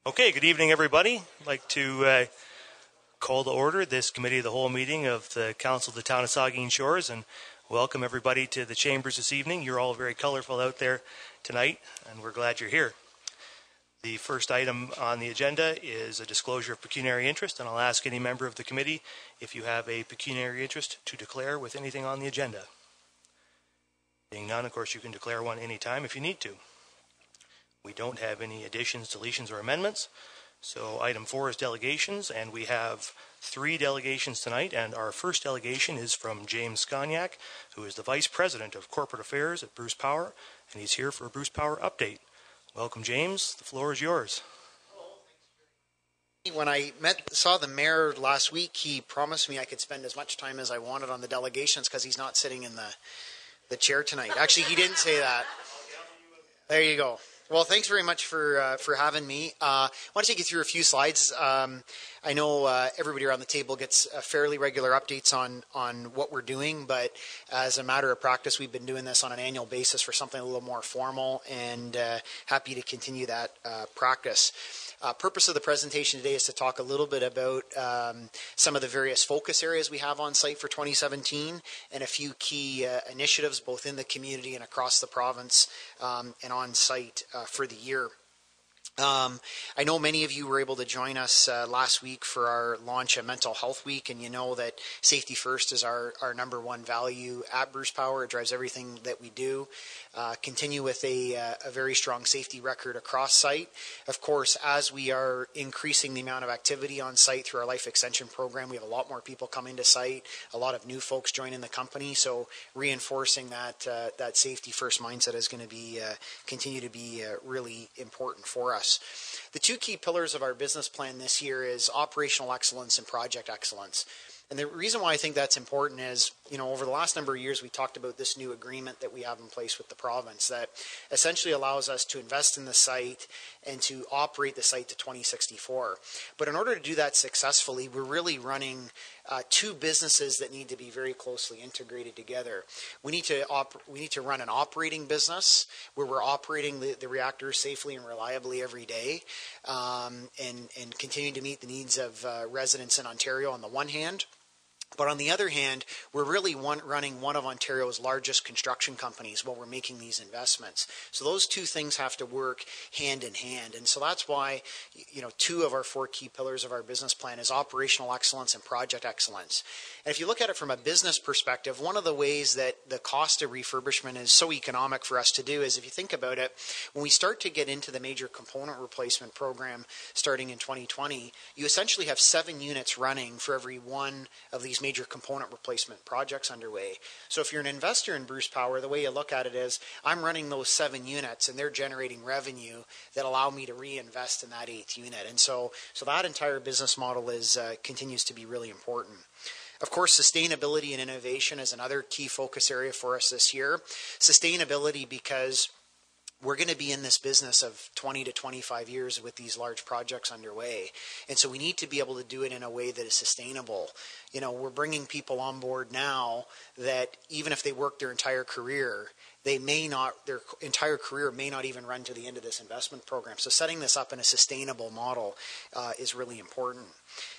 Okay, good evening, everybody. I'd like to call to order this Committee of the Whole meeting of the Council of the Town of Saugeen Shores and welcome everybody to the chambers this evening. You're all very colorful out there tonight, and we're glad you're here. The first item on the agenda is a disclosure of pecuniary interest, and I'll ask any member of the committee if you have a pecuniary interest to declare with anything on the agenda. Being none, of course, you can declare one anytime if you need to. We don't have any additions, deletions, or amendments. So item 4 is delegations, and we have 3 delegations tonight, and our first delegation is from James Sconiac, who is the Vice President of Corporate Affairs at Bruce Power, and he's here for a Bruce Power update. Welcome, James. The floor is yours. When I saw the mayor last week, he promised me I could spend as much time as I wanted on the delegations because he's not sitting in the chair tonight. Actually, he didn't say that. There you go. Well, thanks very much for having me. I want to take you through a few slides. I know everybody around the table gets fairly regular updates on what we're doing, but as a matter of practice, we've been doing this on an annual basis for something a little more formal, and happy to continue that practice. Purpose of the presentation today is to talk a little bit about some of the various focus areas we have on site for 2017 and a few key initiatives both in the community and across the province and on site for the year. I know many of you were able to join us last week for our launch of Mental Health Week, and you know that safety first is our number one value at Bruce Power. It drives everything that we do. Continue with a very strong safety record across site. Of course, as we are increasing the amount of activity on site through our life extension program, we have a lot more people coming to site, a lot of new folks joining the company, so reinforcing that safety first mindset is going to be continue to be really important for us. The 2 key pillars of our business plan this year is operational excellence and project excellence. And the reason why I think that's important is, over the last number of years, we talked about this new agreement that we have in place with the province that essentially allows us to invest in the site and to operate the site to 2064. But in order to do that successfully, we're really running 2 businesses that need to be very closely integrated together. We need to run an operating business where we're operating the reactors safely and reliably every day, and continuing to meet the needs of residents in Ontario on the one hand. But on the other hand, we're really running one of Ontario's largest construction companies while we're making these investments. So those 2 things have to work hand in hand. And so that's why, 2 of our 4 key pillars of our business plan is operational excellence and project excellence. And if you look at it from a business perspective, one of the ways that the cost of refurbishment is so economic for us to do is, if you think about it, when we start to get into the major component replacement program starting in 2020, you essentially have 7 units running for every one of these major component replacement projects underway. So if you're an investor in Bruce Power, the way you look at it is, I'm running those 7 units and they're generating revenue that allow me to reinvest in that 8th unit. And so that entire business model continues to be really important. Of course, sustainability and innovation is another key focus area for us this year. Sustainability because we're going to be in this business of 20 to 25 years with these large projects underway. And so we need to be able to do it in a way that is sustainable. We're bringing people on board now that even if they work their entire career, their entire career may not even run to the end of this investment program. So setting this up in a sustainable model is really important.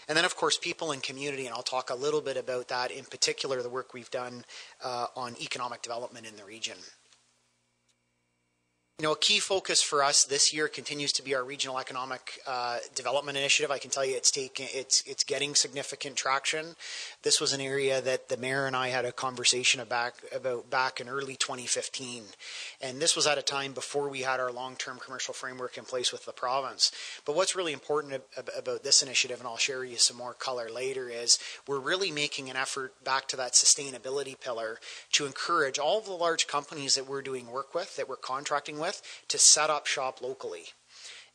And then, of course, people and community, and I'll talk a little bit about that, in particular the work we've done on economic development in the region. A key focus for us this year continues to be our regional economic development initiative. I can tell you it's getting significant traction. This was an area that the mayor and I had a conversation about back in early 2015. And this was at a time before we had our long-term commercial framework in place with the province. But what's really important about this initiative, and I'll share you some more color later, is we're really making an effort back to that sustainability pillar to encourage all of the large companies that we're doing work with, that we're contracting with, to set up shop locally.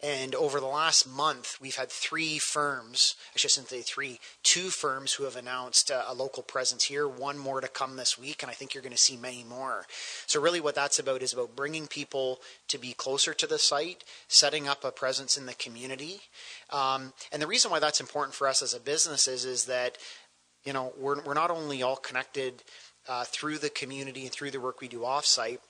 And over the last month, we've had 2 firms who have announced a local presence here, 1 more to come this week, and I think you're going to see many more. So really what that's about is about bringing people to be closer to the site, setting up a presence in the community. And the reason why that's important for us as a business is that, we're not only all connected through the community and through the work we do off-site,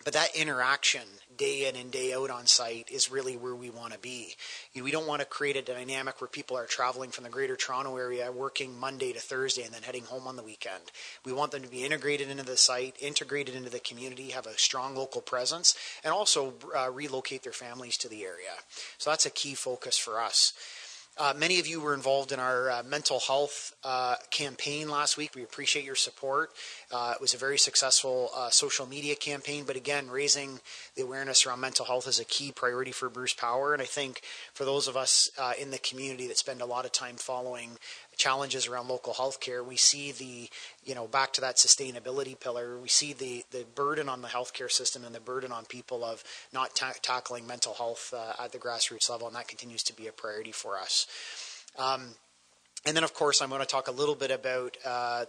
But that interaction day in and day out on site is really where we want to be. We don't want to create a dynamic where people are traveling from the Greater Toronto area, working Monday to Thursday and then heading home on the weekend. We want them to be integrated into the site, integrated into the community, have a strong local presence, and also relocate their families to the area. So that's a key focus for us. Many of you were involved in our mental health campaign last week. We appreciate your support. It was a very successful social media campaign, but again, raising the awareness around mental health is a key priority for Bruce Power. And I think for those of us in the community that spend a lot of time following challenges around local health care, we see the, back to that sustainability pillar, we see the burden on the healthcare system and the burden on people of not tackling mental health at the grassroots level, and that continues to be a priority for us. And then, of course, I'm going to talk a little bit about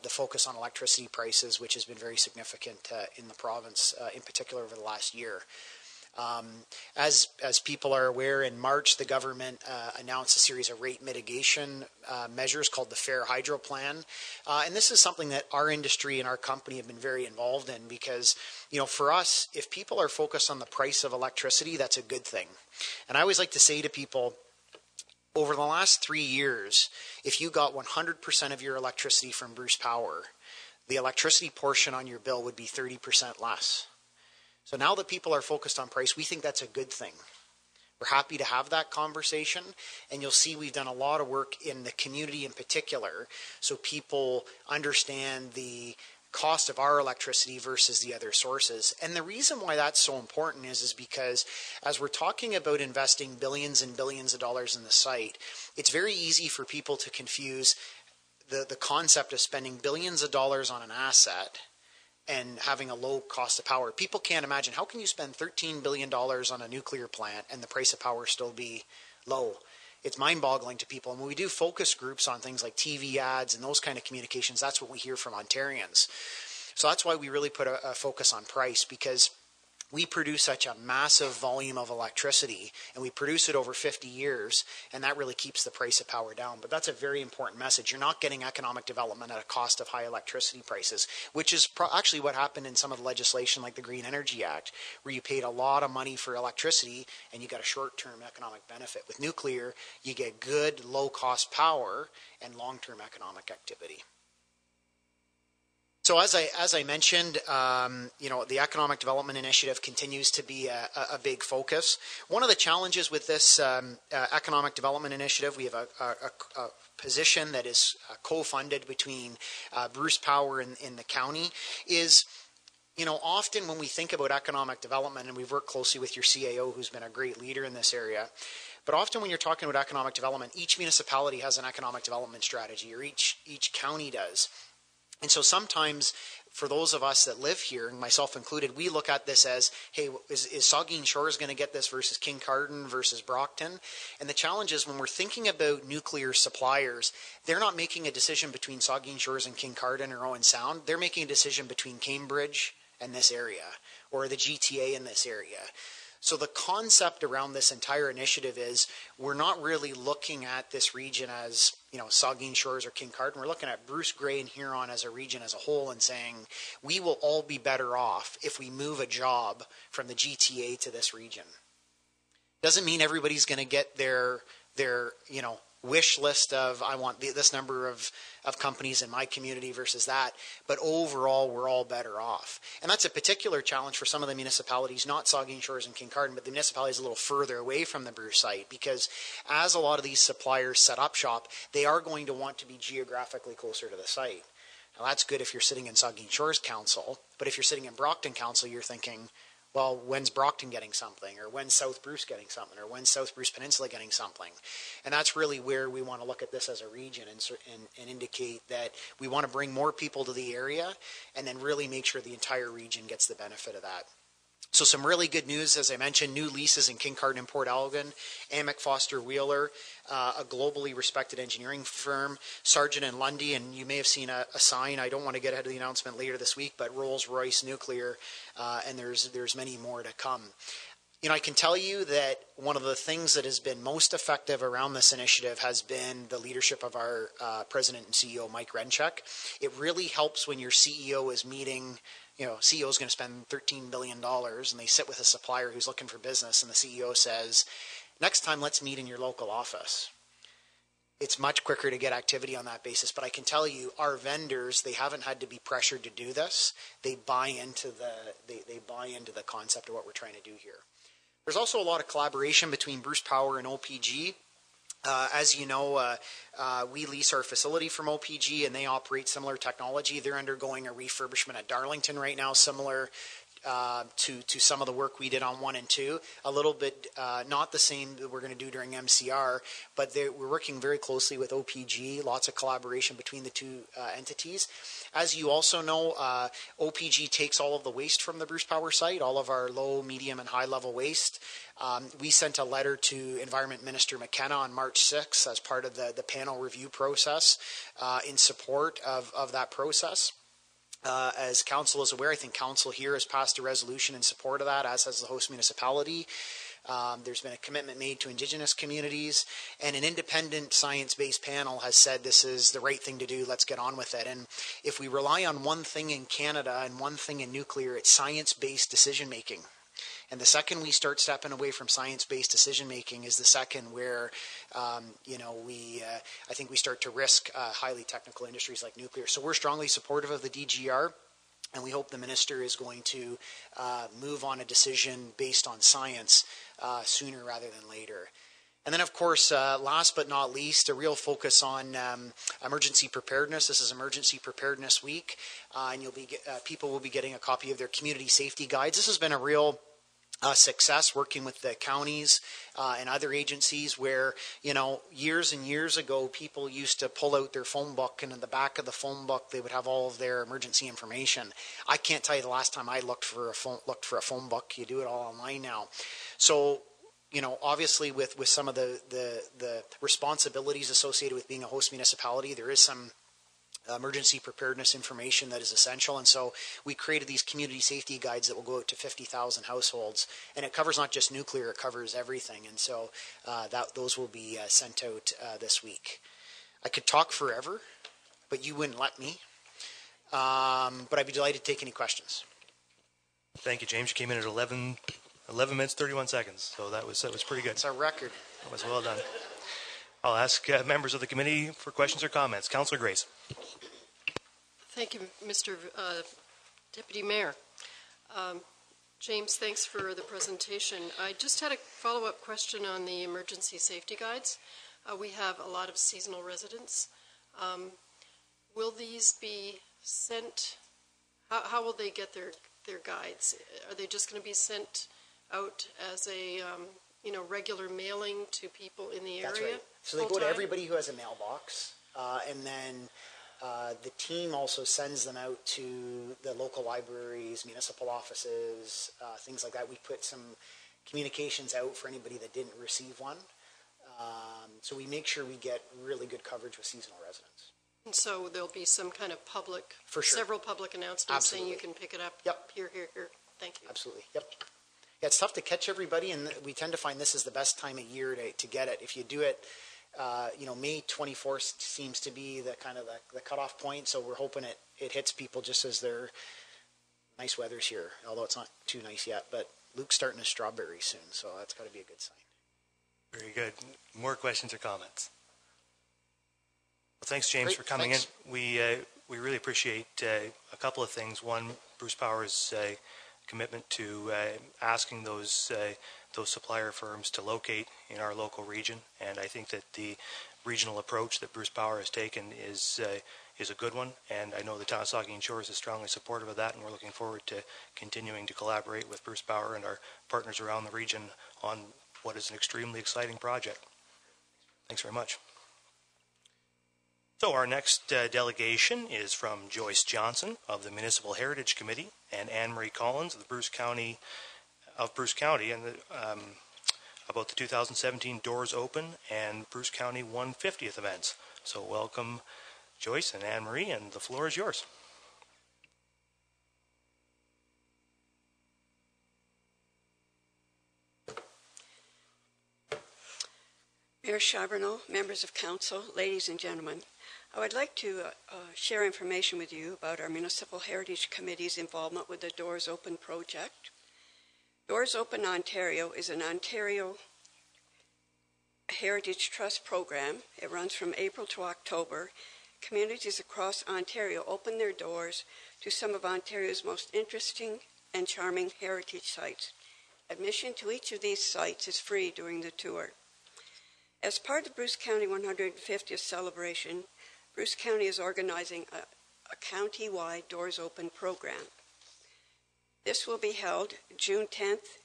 the focus on electricity prices, which has been very significant in the province, in particular over the last year. As people are aware, in March, the government announced a series of rate mitigation measures called the Fair Hydro Plan. And this is something that our industry and our company have been very involved in because, for us, if people are focused on the price of electricity, that's a good thing. And I always like to say to people, over the last 3 years, if you got 100% of your electricity from Bruce Power, the electricity portion on your bill would be 30% less. So now that people are focused on price, we think that's a good thing. We're happy to have that conversation, and you'll see we've done a lot of work in the community in particular so people understand the cost of our electricity versus the other sources. And the reason why that's so important is because as we're talking about investing billions and billions of dollars in the site, it's very easy for people to confuse the concept of spending billions of dollars on an asset and having a low cost of power. People can't imagine, how can you spend $13 billion on a nuclear plant and the price of power still be low? It's mind-boggling to people. And when we do focus groups on things like TV ads and those kind of communications, that's what we hear from Ontarians. So that's why we really put a focus on price, because we produce such a massive volume of electricity, and we produce it over 50 years, and that really keeps the price of power down. But that's a very important message. You're not getting economic development at a cost of high electricity prices, which is actually what happened in some of the legislation like the Green Energy Act, where you paid a lot of money for electricity, and you got a short-term economic benefit. With nuclear, you get good, low-cost power and long-term economic activity. So as I mentioned, the Economic Development Initiative continues to be a big focus. One of the challenges with this Economic Development Initiative, we have a position that is co-funded between Bruce Power in the county, is often when we think about economic development, and we've worked closely with your CAO, who's been a great leader in this area, but often when you're talking about economic development, each municipality has an economic development strategy, or each county does. And so sometimes for those of us that live here, and myself included, we look at this as, hey, is Saugeen Shores going to get this versus Kincardine versus Brockton? And the challenge is when we're thinking about nuclear suppliers, they're not making a decision between Saugeen Shores and Kincardine or Owen Sound. They're making a decision between Cambridge and this area, or the GTA in this area. So the concept around this entire initiative is we're not really looking at this region as, Saugeen Shores or Kincardine. We're looking at Bruce Grey and Huron as a region as a whole and saying we will all be better off if we move a job from the GTA to this region. Doesn't mean everybody's going to get their wish list of I want this number of companies in my community versus that, but overall we're all better off. And that's a particular challenge for some of the municipalities, not Saugeen Shores and Kincardine, but the municipalities a little further away from the Bruce site, because as a lot of these suppliers set up shop, they are going to want to be geographically closer to the site. Now that's good if you're sitting in Saugeen Shores Council, but if you're sitting in Brockton Council, you're thinking, well, when's Brockton getting something? Or when's South Bruce getting something? Or when's South Bruce Peninsula getting something? And that's really where we want to look at this as a region and indicate that we want to bring more people to the area and then really make sure the entire region gets the benefit of that. So some really good news, as I mentioned, new leases in Kincardine and Port Elgin, Amick Foster Wheeler, a globally respected engineering firm, Sargent and Lundy, and you may have seen a sign, I don't want to get ahead of the announcement later this week, but Rolls-Royce Nuclear, and there's many more to come. I can tell you that one of the things that has been most effective around this initiative has been the leadership of our President and CEO, Mike Renchek. It really helps when your CEO is meeting CEO is going to spend $13 billion and they sit with a supplier who's looking for business and the CEO says, next time let's meet in your local office. It's much quicker to get activity on that basis. But I can tell you, our vendors, they haven't had to be pressured to do this. They buy into the concept of what we're trying to do here. There's also a lot of collaboration between Bruce Power and OPG. As you know, we lease our facility from OPG and they operate similar technology. They're undergoing a refurbishment at Darlington right now, similar to some of the work we did on 1 and 2. A little bit, not the same that we're going to do during MCR, but we're working very closely with OPG, lots of collaboration between the two entities. As you also know, OPG takes all of the waste from the Bruce Power site, all of our low, medium, and high-level waste. We sent a letter to Environment Minister McKenna on March 6th as part of the panel review process in support of that process. As Council is aware, I think Council here has passed a resolution in support of that, as has the host municipality. There's been a commitment made to Indigenous communities, and an independent science-based panel has said this is the right thing to do, let's get on with it. And if we rely on one thing in Canada and one thing in nuclear, it's science-based decision-making. And the second we start stepping away from science-based decision-making is the second where, I think we start to risk highly technical industries like nuclear. So we're strongly supportive of the DGR, and we hope the minister is going to move on a decision based on science sooner rather than later. And then, of course, last but not least, a real focus on emergency preparedness. This is Emergency Preparedness Week, and people will be getting a copy of their community safety guides. This has been a real success working with the counties and other agencies where, years and years ago, people used to pull out their phone book, and in the back of the phone book, they would have all of their emergency information. I can't tell you the last time I looked for a phone book. You do it all online now. So, obviously with some of the responsibilities associated with being a host municipality, there is some emergency preparedness information that is essential. And so we created these community safety guides that will go out to 50,000 households. And it covers not just nuclear, it covers everything. And so those will be sent out this week. I could talk forever, but you wouldn't let me. But I'd be delighted to take any questions. Thank you, James. You came in at 11 minutes, 31 seconds. So that was pretty good. It's a record. That was well done. I'll ask members of the committee for questions or comments. Councillor Grace. Thank you, Mr. Deputy Mayor. James, thanks for the presentation. I just had a follow-up question on the emergency safety guides. We have a lot of seasonal residents. Will these be sent? How will they get their guides? Are they just going to be sent out as a regular mailing to people in the area? That's right. So they go to everybody who has a mailbox, and then the team also sends them out to the local libraries, municipal offices, things like that. We put some communications out for anybody that didn't receive one. So we make sure we get really good coverage with seasonal residents. And so there'll be some kind of several public announcements Absolutely. saying you can pick it up here. Thank you. Absolutely. Yep. Yeah, it's tough to catch everybody, and we tend to find this is the best time of year to get it. If you do it, May 24th seems to be the kind of the cutoff point, so we're hoping it hits people just as their nice weather's here, although it's not too nice yet. But Luke's starting his strawberries soon, so that's got to be a good sign. Very good. More questions or comments? Well, thanks, James, for coming in. We really appreciate a couple of things. One, Bruce Power's commitment to asking those supplier firms to locate in our local region, and I think that the regional approach that Bruce Power has taken is a good one, and I know the town of Saugeen Shores is strongly supportive of that, and we're looking forward to continuing to collaborate with Bruce Power and our partners around the region on what is an extremely exciting project. Thanks very much. So our next delegation is from Joyce Johnson of the Municipal Heritage Committee and Anne Marie Collins of the Bruce County, and about the 2017 Doors Open and Bruce County 150th events. So welcome, Joyce and Anne Marie, and the floor is yours. Mayor Charbonneau, members of council, ladies and gentlemen, I would like to share information with you about our Municipal Heritage Committee's involvement with the Doors Open project. Doors Open Ontario is an Ontario Heritage Trust program. It runs from April to October. Communities across Ontario open their doors to some of Ontario's most interesting and charming heritage sites. Admission to each of these sites is free during the tour. As part of Bruce County 150th celebration, Bruce County is organizing a county-wide Doors Open program. This will be held June 10th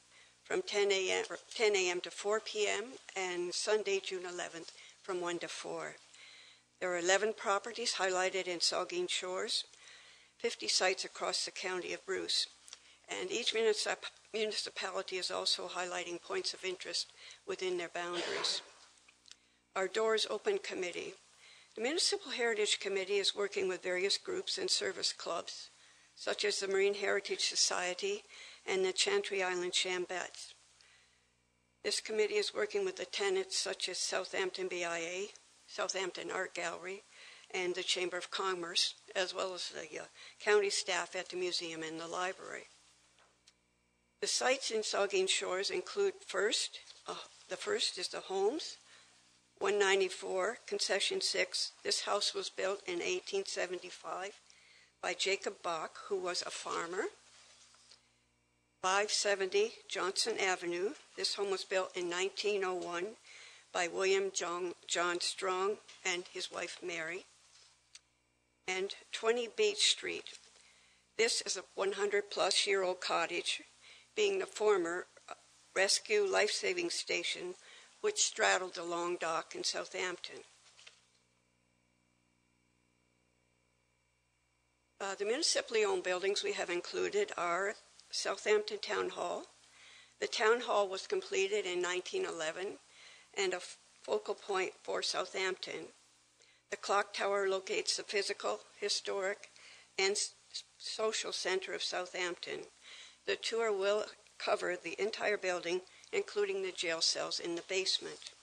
from 10 a.m. to 4 p.m. and Sunday, June 11th from 1 to 4. There are 11 properties highlighted in Saugeen Shores, 50 sites across the county of Bruce, and each municipality is also highlighting points of interest within their boundaries. Our Doors Open Committee. The Municipal Heritage Committee is working with various groups and service clubs, such as the Marine Heritage Society and the Chantry Island Chambettes. This committee is working with the tenants such as Southampton BIA, Southampton Art Gallery, and the Chamber of Commerce, as well as the county staff at the museum and the library. The sites in Saugeen Shores include the first is the Homes, 194, Concession 6. This house was built in 1875 by Jacob Bach, who was a farmer. 570 Johnson Avenue. This home was built in 1901 by William John Strong and his wife Mary. And 20 Beach Street. This is a 100-plus-year-old cottage, being the former Rescue Life-Saving Station, which straddled the Long Dock in Southampton. The municipally owned buildings we have included are Southampton Town Hall. The Town Hall was completed in 1911 and a focal point for Southampton. The clock tower locates the physical, historic, and social center of Southampton. The tour will cover the entire building, including the jail cells in the basement.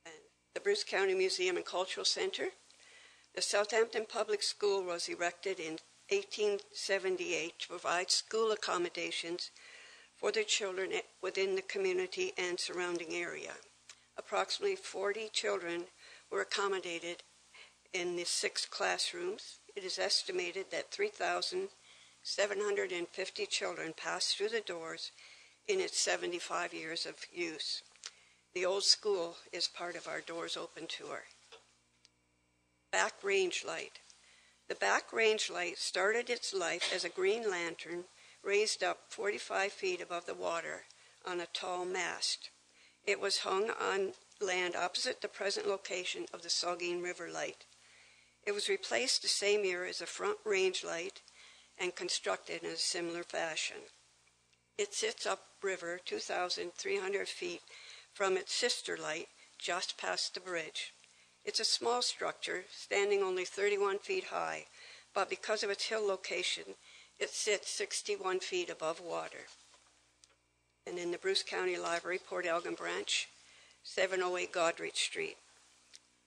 And the Bruce County Museum and Cultural Center. The Southampton Public School was erected in 1878 to provide school accommodations for the children within the community and surrounding area. Approximately 40 children were accommodated in the 6 classrooms. It is estimated that 3,750 children passed through the doors in its 75 years of use. The old school is part of our Doors Open tour. Back Range Light. The Back Range Light started its life as a green lantern raised up 45 feet above the water on a tall mast. It was hung on land opposite the present location of the Saugeen River Light. It was replaced the same year as a Front Range Light and constructed in a similar fashion. It sits upriver 2,300 feet from its sister light just past the bridge. It's a small structure, standing only 31 feet high, but because of its hill location, it sits 61 feet above water. And in the Bruce County Library, Port Elgin Branch, 708 Godrich Street.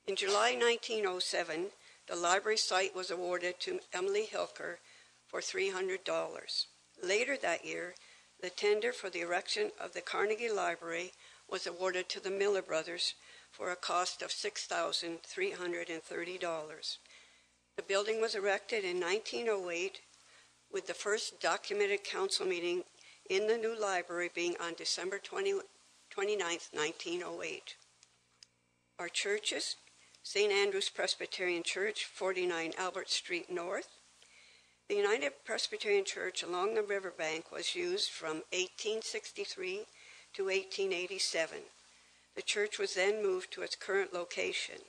In July 1907, the library site was awarded to Emily Hilker for $300. Later that year, the tender for the erection of the Carnegie Library was awarded to the Miller Brothers for a cost of $6,330. The building was erected in 1908, with the first documented council meeting in the new library being on December 29, 1908. Our churches: St. Andrew's Presbyterian Church, 49 Albert Street North. The United Presbyterian Church along the riverbank was used from 1863 to 1887. The church was then moved to its current location.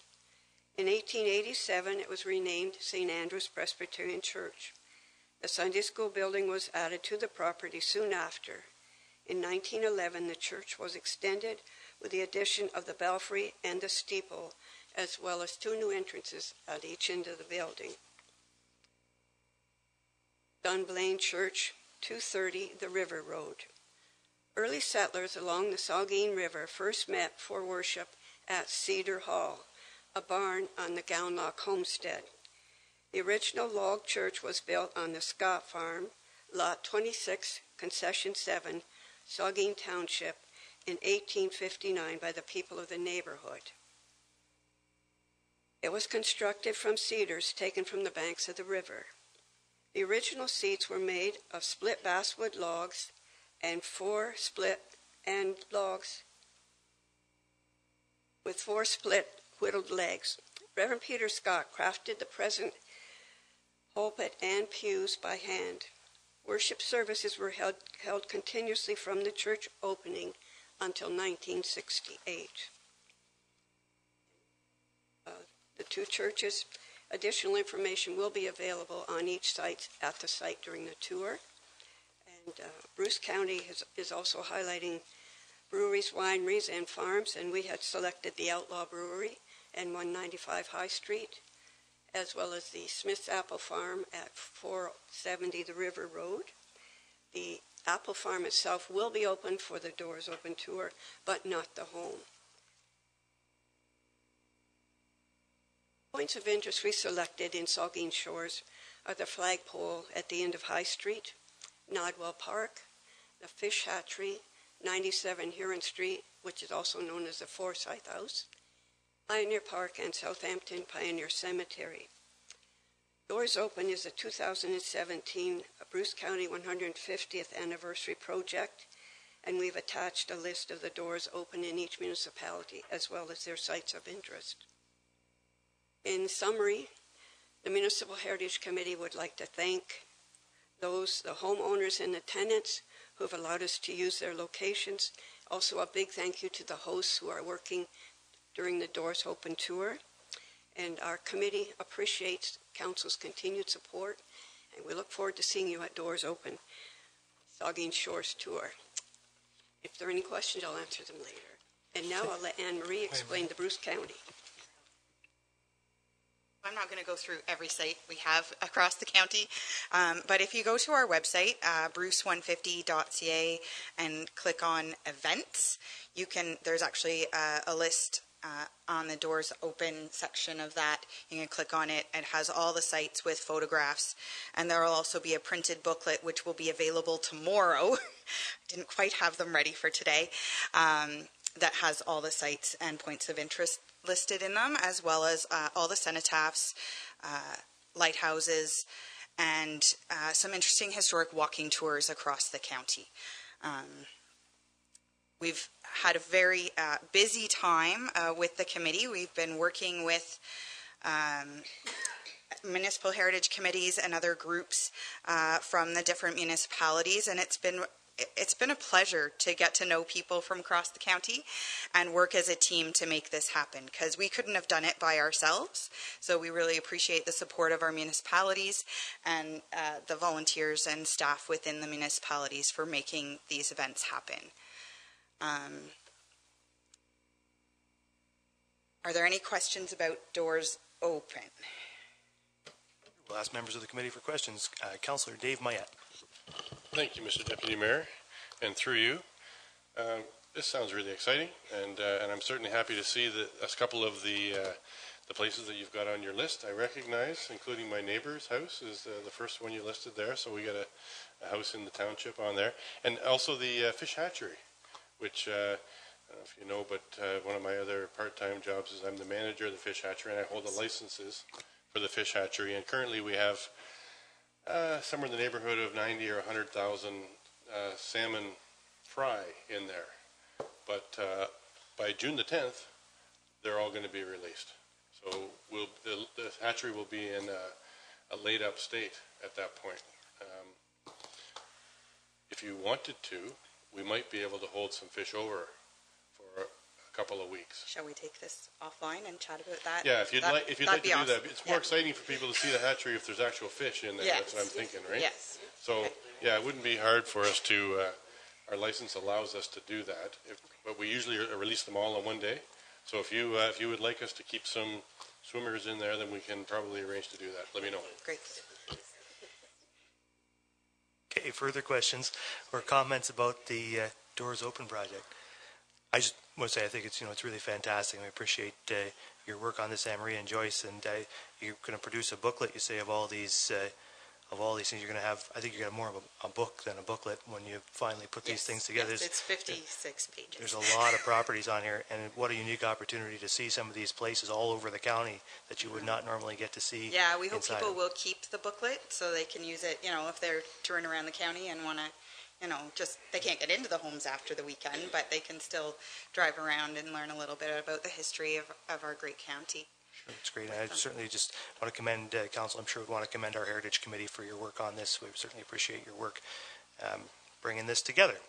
In 1887, it was renamed St. Andrew's Presbyterian Church. The Sunday school building was added to the property soon after. In 1911, the church was extended with the addition of the belfry and the steeple, as well as 2 new entrances at each end of the building. Dunblane Church, 230 the River Road. Early settlers along the Saugeen River first met for worship at Cedar Hall, a barn on the Gownlock homestead. The original log church was built on the Scott Farm, Lot 26, Concession 7, Saugeen Township, in 1859 by the people of the neighborhood. It was constructed from cedars taken from the banks of the river. The original seats were made of split basswood logs and 4 split end logs with 4 split whittled legs. Reverend Peter Scott crafted the present pulpit and pews by hand. Worship services were held continuously from the church opening until 1968. The 2 churches, additional information will be available on each site at the site during the tour. And Bruce County is also highlighting breweries, wineries, and farms, and we had selected the Outlaw Brewery and 195 High Street, as well as the Smith's Apple Farm at 470 the River Road. The apple farm itself will be open for the Doors Open tour, but not the home. Points of interest we selected in Saugeen Shores are the flagpole at the end of High Street, Nodwell Park, the Fish Hatchery, 97 Huron Street, which is also known as the Forsyth House, Pioneer Park, and Southampton Pioneer Cemetery. Doors Open is a 2017 Bruce County 150th anniversary project, and we've attached a list of the doors open in each municipality as well as their sites of interest. In summary, the Municipal Heritage Committee would like to thank the homeowners and the tenants who have allowed us to use their locations. Also a big thank you to the hosts who are working during the Doors Open tour. And our committee appreciates Council's continued support, and we look forward to seeing you at Doors Open Saugeen Shores tour. If there are any questions, I'll answer them later. And now I'll let Anne Marie explain the Bruce County. I'm not going to go through every site we have across the county, but if you go to our website, bruce150.ca, and click on events, there's actually a list on the Doors Open section of that. You can click on it. It has all the sites with photographs, and there will also be a printed booklet which will be available tomorrow. Didn't quite have them ready for today. That has all the sites and points of interest listed in them, as well as all the cenotaphs, lighthouses, and some interesting historic walking tours across the county. We've had a very busy time with the committee. We've been working with municipal heritage committees and other groups from the different municipalities, and it's been a pleasure to get to know people from across the county and work as a team to make this happen, because we couldn't have done it by ourselves. So we really appreciate the support of our municipalities and the volunteers and staff within the municipalities for making these events happen. Are there any questions about Doors Open? We'll ask members of the committee for questions. Councillor Dave Mayette. Thank you, Mr. Deputy Mayor, and through you. This sounds really exciting, and I'm certainly happy to see that a couple of the places that you've got on your list I recognize, including my neighbor's house is the first one you listed there. So we got a house in the township on there, and also the Fish Hatchery, which I don't know if you know, but one of my other part-time jobs is I'm the manager of the Fish Hatchery, and I hold the licenses for the Fish Hatchery. And currently we have somewhere in the neighborhood of 90 or 100,000 salmon fry in there. But by June the 10th, they're all going to be released. So the hatchery will be in a laid-up state at that point. If you wanted to, we might be able to hold some fish over for a couple of weeks. Shall we take this offline and chat about that? Yeah, if you'd like to awesome. do that. It's more exciting for people to see the hatchery if there's actual fish in there. Yes. That's what I'm thinking, right? Yes. So, okay. Yeah, it wouldn't be hard for us to, our license allows us to do that, but we usually release them all in one day. So if you would like us to keep some swimmers in there, then we can probably arrange to do that. Let me know. Great. Okay, further questions or comments about the Doors Open project? I just want to say I think it's it's really fantastic. I appreciate your work on this, Anne-Marie and Joyce, and you're going to produce a booklet. You say of all these things you're going to have. I think you're going to have more of a book than a booklet when you finally put these things together. Yes, it's 56 pages. There's a lot of properties on here, and what a unique opportunity to see some of these places all over the county that you would not normally get to see. Yeah, we hope inside people of. will keep the booklet so they can use it, if they're touring around the county and want to, they can't get into the homes after the weekend, but they can still drive around and learn a little bit about the history of our great county. Sure, it's great. I certainly just want to commend Council. I'm sure would want to commend our Heritage Committee for your work on this. We certainly appreciate your work bringing this together.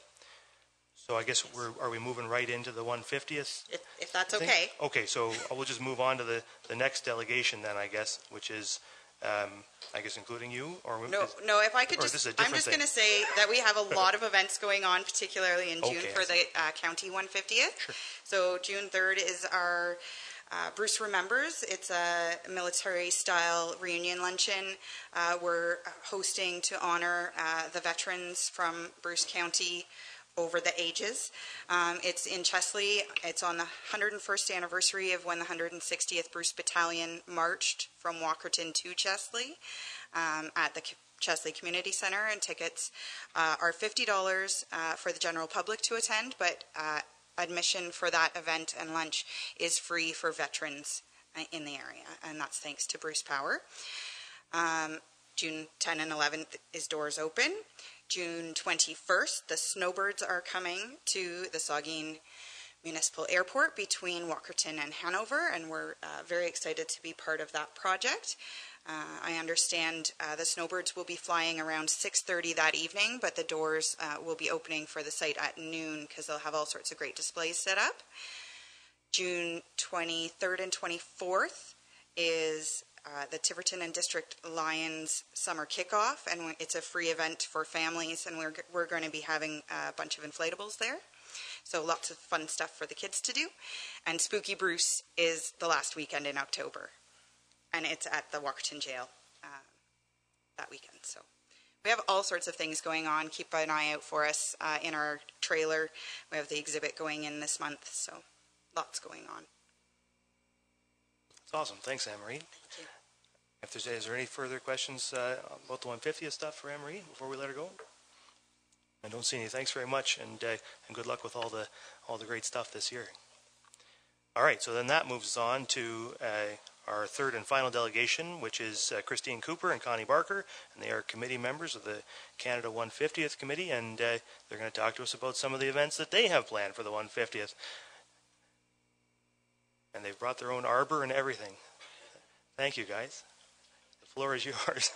So I guess are we moving right into the 150th? If that's okay. Okay, so we'll just move on to the next delegation then, I guess, which is, I guess, including you? No, if I could I'm just going to say that we have a lot of events going on, particularly in June for the County 150th. Sure. So June 3rd is our Bruce Remembers. It's a military-style reunion luncheon. We're hosting to honor the veterans from Bruce County over the ages. It's in Chesley. It's on the 101st anniversary of when the 160th Bruce Battalion marched from Walkerton to Chesley at the Chesley Community Center, and tickets are $50 for the general public to attend, but admission for that event and lunch is free for veterans in the area, and that's thanks to Bruce Power. June 10 and 11th is doors open. June 21st, the Snowbirds are coming to the Saugeen Municipal Airport between Walkerton and Hanover, and we're very excited to be part of that project. I understand the Snowbirds will be flying around 6:30 that evening, but the doors will be opening for the site at noon because they'll have all sorts of great displays set up. June 23rd and 24th is the Tiverton and District Lions Summer Kickoff, and it's a free event for families, and we're going to be having a bunch of inflatables there. So lots of fun stuff for the kids to do. And Spooky Bruce is the last weekend in October, and it's at the Walkerton Jail that weekend. So we have all sorts of things going on. Keep an eye out for us in our trailer. We have the exhibit going in this month, so lots going on. That's awesome. Thanks, Anne-Marie. Thank you. Is there any further questions about the 150th stuff for Anne-Marie before we let her go? I don't see any. Thanks very much, and good luck with all the great stuff this year. All right, so then that moves us on to our third and final delegation, which is Christine Cooper and Connie Barker, and they are committee members of the Canada 150th Committee, and they're going to talk to us about some of the events that they have planned for the 150th. And they've brought their own arbor and everything. Thank you, guys. The floor is yours.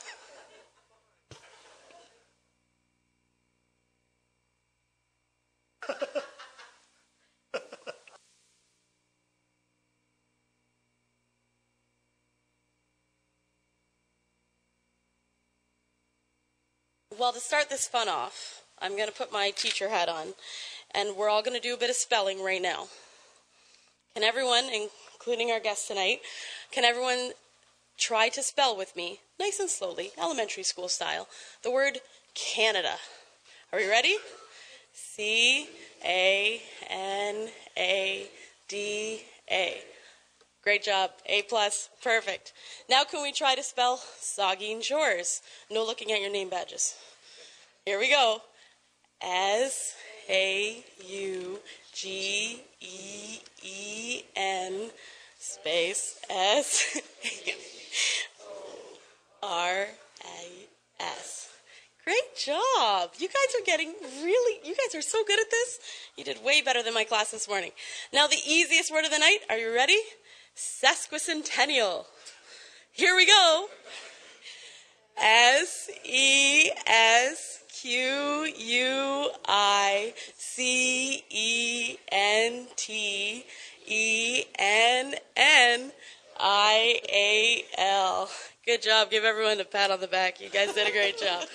Well, to start this fun off, I'm going to put my teacher hat on, and we're all going to do a bit of spelling right now. Can everyone, including our guests tonight, can everyone try to spell with me, nice and slowly, elementary school style, the word Canada? Are we ready? C-A-N-A-D-A. Great job. A+. Perfect. Now can we try to spell Saugeen Shores? No looking at your name badges. Here we go. S-A-U-G-E-E-N space S-R-A-S. Great job. You guys are so good at this. You did way better than my class this morning. Now the easiest word of the night. Are you ready? Sesquicentennial. Here we go. SESQUICENTENNIAL. Good job. Give everyone a pat on the back. You guys did a great job.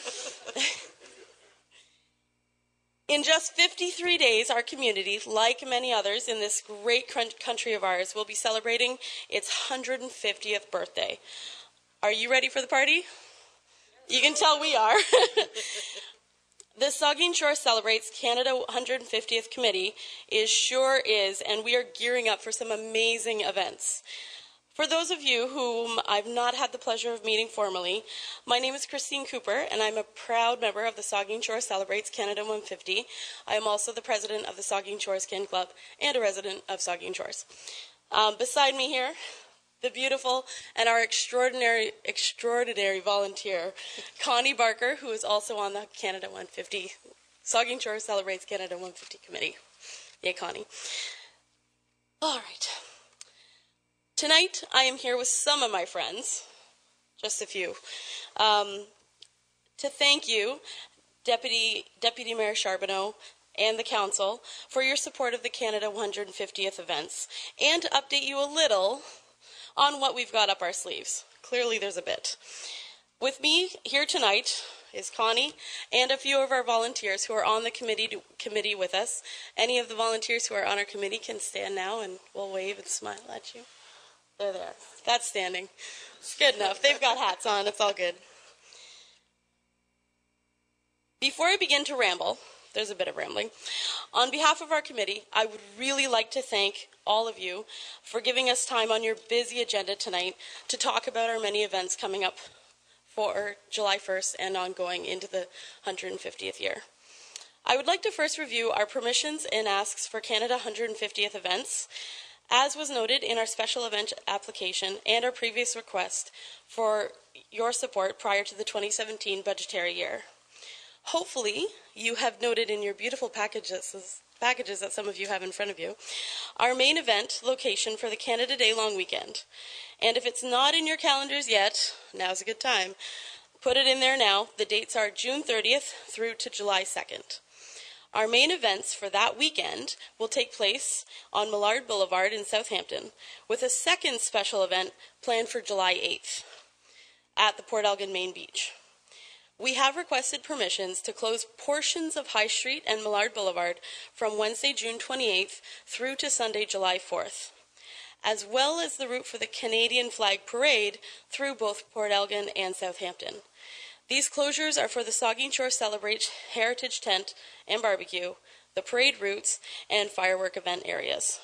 In just 53 days, our community, like many others in this great country of ours, will be celebrating its 150th birthday. Are you ready for the party? You can tell we are. The Saugeen Shore Celebrates Canada 150th Committee sure is, and we are gearing up for some amazing events. For those of you whom I've not had the pleasure of meeting formally, my name is Christine Cooper, and I'm a proud member of the Saugeen Shore Celebrates Canada 150. I am also the president of the Saugeen Shores Kin Club and a resident of Saugeen Shores. Beside me here, the beautiful and our extraordinary volunteer, Connie Barker, who is also on the Canada 150, Saugeen Shore Celebrates Canada 150 Committee. Yay, Connie. All right. Tonight, I am here with some of my friends, just a few, to thank you, Deputy Mayor Charbonneau, and the Council for your support of the Canada 150th events, and to update you a little on what we've got up our sleeves. Clearly, there's a bit. With me here tonight is Connie and a few of our volunteers who are on the committee with us. Any of the volunteers who are on our committee can stand now, and we'll wave and smile at you. They're there. That's standing. It's good enough. They've got hats on. It's all good. Before I begin to ramble, there's a bit of rambling. On behalf of our committee, I would really like to thank all of you for giving us time on your busy agenda tonight to talk about our many events coming up for July 1st and ongoing into the 150th year. I would like to first review our permissions and asks for Canada 150th events, as was noted in our special event application and our previous request for your support prior to the 2017 budgetary year. Hopefully, you have noted in your beautiful packages that some of you have in front of you, our main event location for the Canada Day long weekend. And if it's not in your calendars yet, now's a good time. Put it in there now. The dates are June 30th through to July 2nd. Our main events for that weekend will take place on Millard Boulevard in Southampton, with a second special event planned for July 8th at the Port Elgin Main Beach. We have requested permissions to close portions of High Street and Millard Boulevard from Wednesday, June 28th through to Sunday, July 4th, as well as the route for the Canadian Flag Parade through both Port Elgin and Southampton. These closures are for the Saugeen Shore Celebrate Heritage Tent and Barbecue, the parade routes, and firework event areas.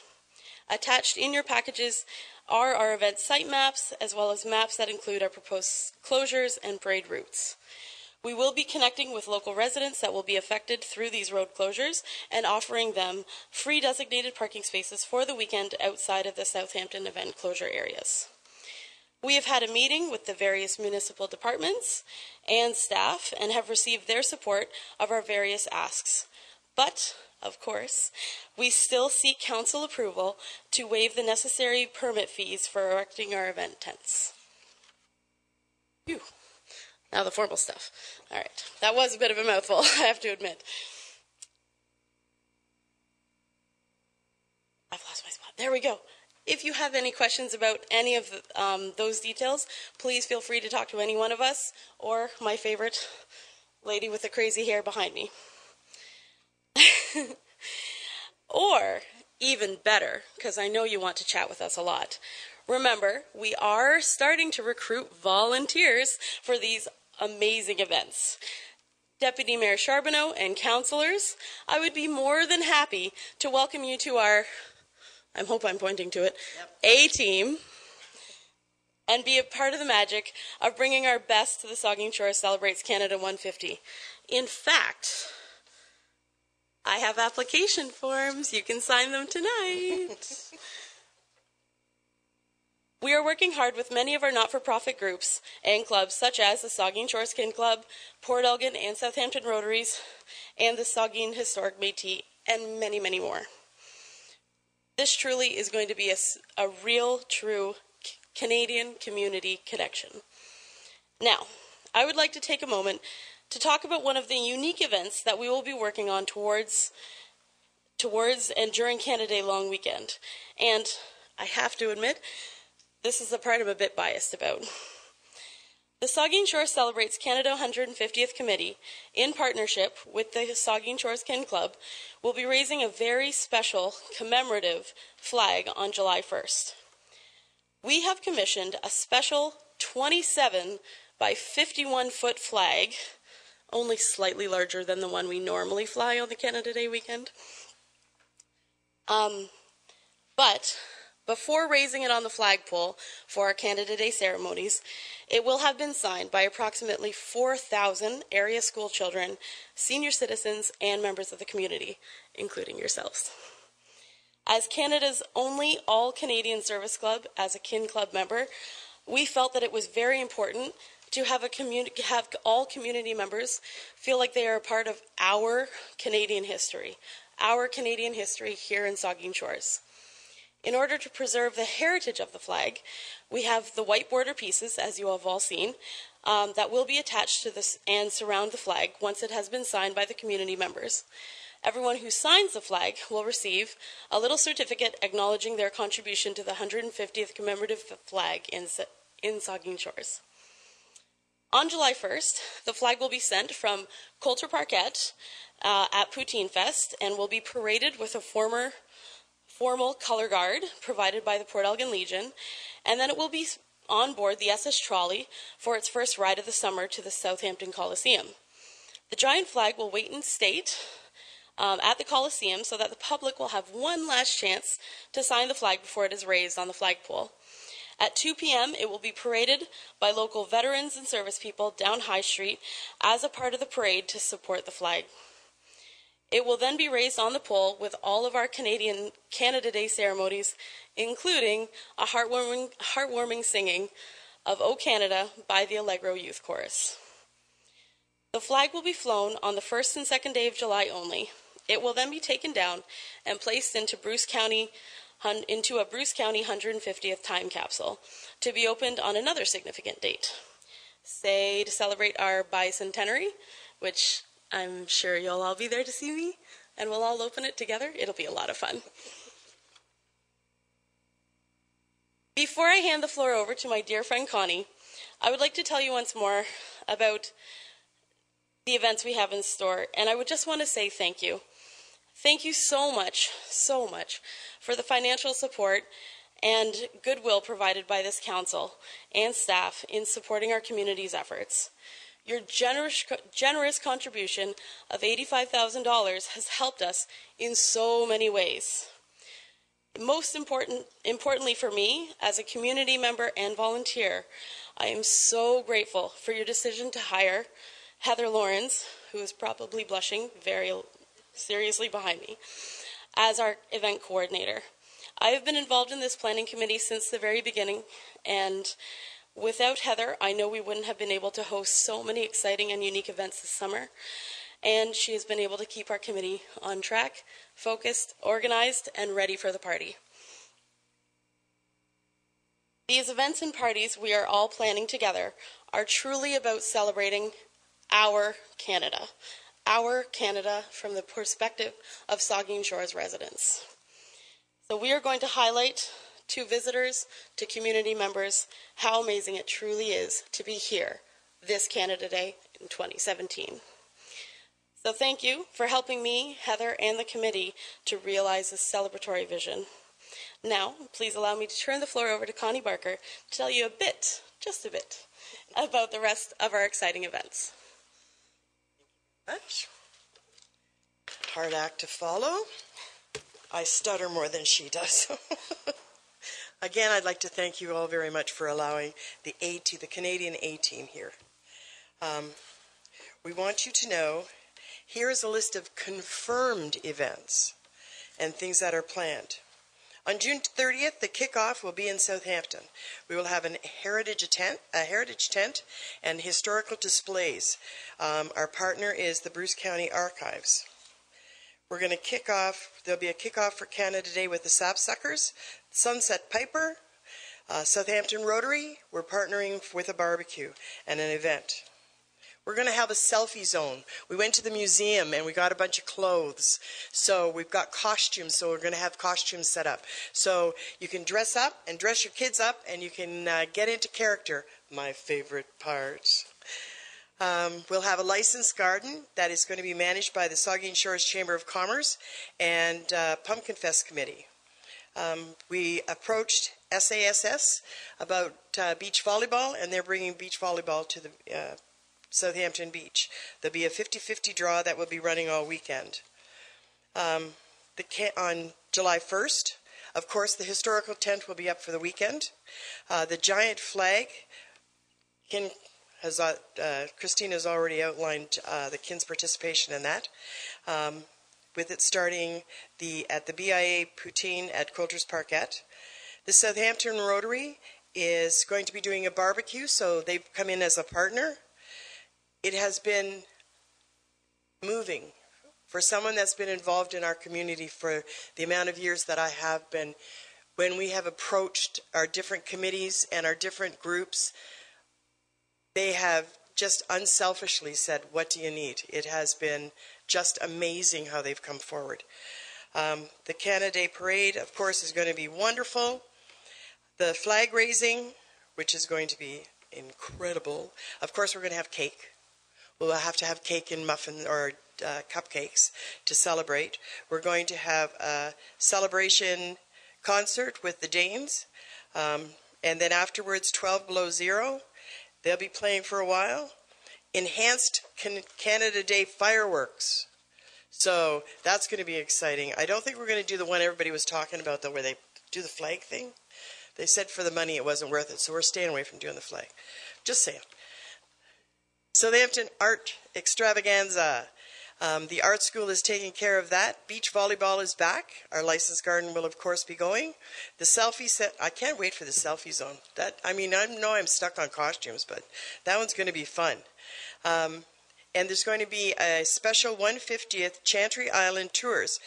Attached in your packages are our event site maps, as well as maps that include our proposed closures and parade routes. We will be connecting with local residents that will be affected through these road closures and offering them free designated parking spaces for the weekend outside of the Southampton event closure areas. We have had a meeting with the various municipal departments and staff and have received their support of our various asks. But, of course, we still seek council approval to waive the necessary permit fees for erecting our event tents. Phew. Now the formal stuff. All right. That was a bit of a mouthful, I have to admit. I've lost my spot. There we go. If you have any questions about any of those details, please feel free to talk to any one of us or my favorite lady with the crazy hair behind me. Or, even better, because I know you want to chat with us a lot, remember, we are starting to recruit volunteers for these amazing events. Deputy Mayor Charbonneau and councillors, I would be more than happy to welcome you to our, I hope I'm pointing to it, A-team, and be a part of the magic of bringing our best to the Saugeen Shore Celebrates Canada 150. In fact, I have application forms. You can sign them tonight. We are working hard with many of our not-for-profit groups and clubs, such as the Saugeen Shores Kin Club, Port Elgin and Southampton Rotaries, and the Saugeen Historic Métis, and many, many more. This truly is going to be a real, true Canadian community connection. Now, I would like to take a moment to talk about one of the unique events that we will be working on towards and during Canada Day long weekend. And I have to admit, this is the part I'm a bit biased about. The Saugeen Shore Celebrates Canada 150th Committee, in partnership with the Saugeen Shores Kin Club, will be raising a very special commemorative flag on July 1st. We have commissioned a special 27 by 51 foot flag only slightly larger than the one we normally fly on the Canada Day weekend. But before raising it on the flagpole for our Canada Day ceremonies, it will have been signed by approximately 4,000 area school children, senior citizens, and members of the community, including yourselves. As Canada's only all-Canadian service club, as a Kin Club member, we felt that it was very important to have all community members feel like they are a part of our Canadian history here in Saugeen Shores. In order to preserve the heritage of the flag, we have the white border pieces, as you have all seen, that will be attached to this and surround the flag once it has been signed by the community members. Everyone who signs the flag will receive a little certificate acknowledging their contribution to the 150th commemorative flag in Saugeen Shores. On July 1st, the flag will be sent from Coulter Parkette at Poutine Fest and will be paraded with a formal color guard provided by the Port Elgin Legion, and then it will be on board the SS Trolley for its first ride of the summer to the Southampton Coliseum. The giant flag will wait in state at the Coliseum so that the public will have one last chance to sign the flag before it is raised on the flagpole. At 2 p.m., it will be paraded by local veterans and service people down High Street as a part of the parade to support the flag. It will then be raised on the pole with all of our Canada Day ceremonies, including a heartwarming singing of O Canada by the Allegro Youth Chorus. The flag will be flown on the first and second day of July only. It will then be taken down and placed into a Bruce County 150th time capsule to be opened on another significant date, say to celebrate our bicentenary, which I'm sure you'll all be there to see me, and we'll all open it together. It'll be a lot of fun. Before I hand the floor over to my dear friend Connie, I would like to tell you once more about the events we have in store, and I would just want to say thank you. Thank you so much for the financial support and goodwill provided by this council and staff in supporting our community's efforts. Your generous contribution of $85,000 has helped us in so many ways. Most importantly for me, as a community member and volunteer, I am so grateful for your decision to hire Heather Lawrence, who is probably blushing very seriously behind me, as our event coordinator. I have been involved in this planning committee since the very beginning, and without Heather, I know we wouldn't have been able to host so many exciting and unique events this summer, and she has been able to keep our committee on track, focused, organized, and ready for the party. These events and parties we are all planning together are truly about celebrating our Canada from the perspective of Saugeen Shores residents. So we are going to highlight to visitors, to community members, how amazing it truly is to be here this Canada Day in 2017. So thank you for helping me, Heather, and the committee to realize this celebratory vision. Now, please allow me to turn the floor over to Connie Barker to tell you a bit, just a bit, about the rest of our exciting events. Much. Hard act to follow. I stutter more than she does. Again, I'd like to thank you all very much for allowing the Canadian A-Team here. We want you to know, here is a list of confirmed events and things that are planned. On June 30th, the kickoff will be in Southampton. We will have a heritage tent and historical displays. Our partner is the Bruce County Archives. We're going to kick off, there'll be a kickoff for Canada Day with the Sapsuckers, Sunset Piper, Southampton Rotary. We're partnering with a barbecue and an event. We're going to have a selfie zone. We went to the museum and we got a bunch of clothes. So we've got costumes, so we're going to have costumes set up. So you can dress up and dress your kids up and you can get into character. My favorite part. We'll have a licensed garden that is going to be managed by the Saugeen Shores Chamber of Commerce and Pumpkin Fest Committee. We approached SASS about beach volleyball, and they're bringing beach volleyball to the Southampton Beach. There'll be a 50-50 draw that will be running all weekend. On July 1st, of course, the historical tent will be up for the weekend. The giant flag, Christine has already outlined the Kin's participation in that, with it starting at the BIA Poutine at Coulter's Parkette. The Southampton Rotary is going to be doing a barbecue, so they've come in as a partner. It has been moving for someone that's been involved in our community for the amount of years that I have been. When we have approached our different committees and our different groups, they have just unselfishly said, what do you need? It has been just amazing how they've come forward. The Canada Day Parade, of course, is going to be wonderful. The flag raising, which is going to be incredible. Of course, we're going to have cake. We'll have to have cake and muffin or cupcakes to celebrate. We're going to have a celebration concert with the Danes. And then afterwards, 12 Below Zero. They'll be playing for a while. Enhanced Canada Day fireworks. So that's going to be exciting. I don't think we're going to do the one everybody was talking about, though, where they do the flag thing. They said for the money it wasn't worth it, so we're staying away from doing the flag. Just saying. Southampton Art Extravaganza. The art school is taking care of that. Beach volleyball is back. Our licensed garden will, of course, be going. The selfie set, I can't wait for the selfie zone. I know I'm stuck on costumes, but that one's going to be fun. And there's going to be a special 150th Chantry Island tours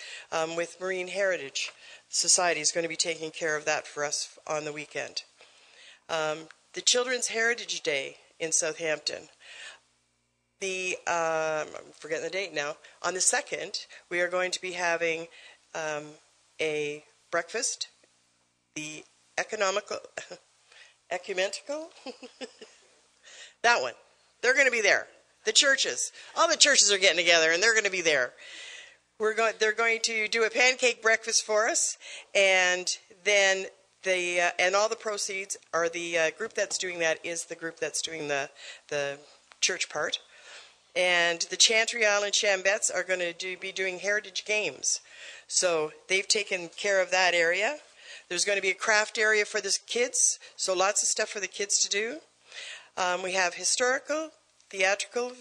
with Marine Heritage Society is going to be taking care of that for us on the weekend. The Children's Heritage Day in Southampton. I'm forgetting the date now. On the 2nd, we are going to be having a breakfast. The ecumenical, that one. They're going to be there. The churches, all the churches are getting together, and they're going to be there. They're going to do a pancake breakfast for us, and then and all the proceeds are the group that's doing that is the group that's doing the church part. And the Chantry Island Chambettes are going to be doing heritage games. So they've taken care of that area. There's going to be a craft area for the kids, so lots of stuff for the kids to do. We have historical, theatrical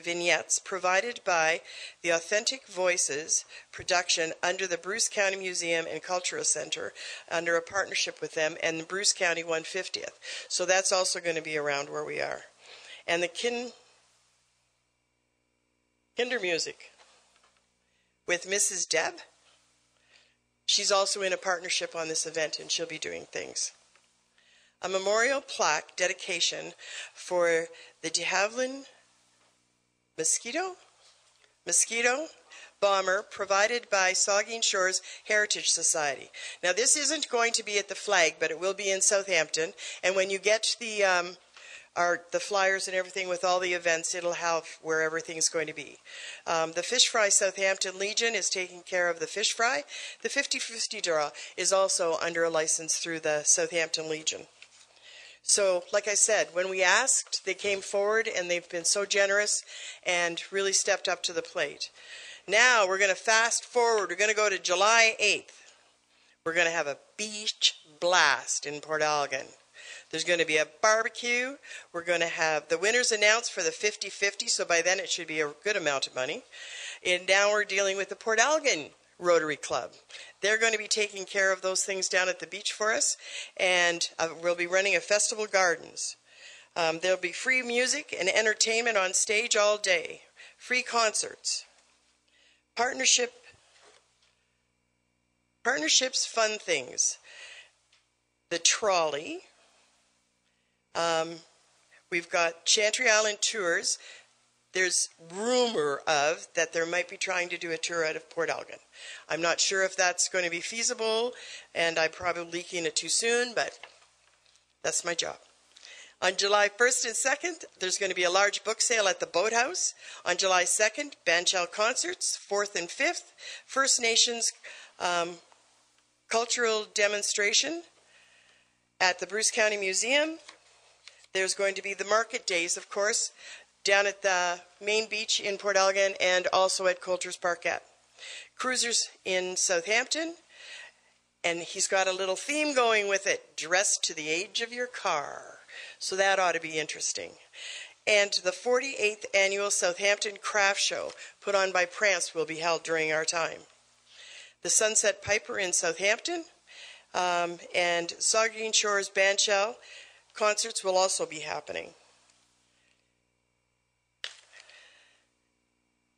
vignettes provided by the Authentic Voices production under the Bruce County Museum and Cultural Center under a partnership with them and the Bruce County 150th. So that's also going to be around where we are. And the Kinder Music with Mrs. Deb. She's also in a partnership on this event, and she'll be doing things. A memorial plaque dedication for the de Havilland mosquito bomber provided by Saugeen Shores Heritage Society. Now, this isn't going to be at the flag, but it will be in Southampton. And when you get the flyers and everything with all the events, it'll have where everything's going to be. The Fish Fry Southampton Legion is taking care of the fish fry. The 50-50 draw is also under a license through the Southampton Legion. So, like I said, when we asked, they came forward and they've been so generous and really stepped up to the plate. Now we're going to fast forward. We're going to go to July 8th. We're going to have a beach blast in Port Elgin. There's going to be a barbecue. We're going to have the winners announced for the 50-50, so by then it should be a good amount of money. And now we're dealing with the Port Elgin Rotary Club. They're going to be taking care of those things down at the beach for us, and we'll be running a festival gardens. There'll be free music and entertainment on stage all day, free concerts. Partnerships, fun things. The trolley. We've got Chantry Island tours. There's rumor of that there might be trying to do a tour out of Port Elgin. I'm not sure if that's going to be feasible, and I'm probably leaking it too soon, but that's my job. On July 1st and 2nd, there's going to be a large book sale at the Boathouse. On July 2nd, bandshell concerts, 4th and 5th, First Nations cultural demonstration at the Bruce County Museum. There's going to be the market days, of course, down at the main beach in Port Elgin and also at Coulter's Parkette. Cruisers in Southampton, and he's got a little theme going with it, dressed to the age of your car. So that ought to be interesting. And the 48th Annual Southampton Craft Show, put on by Prance, will be held during our time. The Sunset Piper in Southampton and Saugeen Shores Bandshell concerts will also be happening.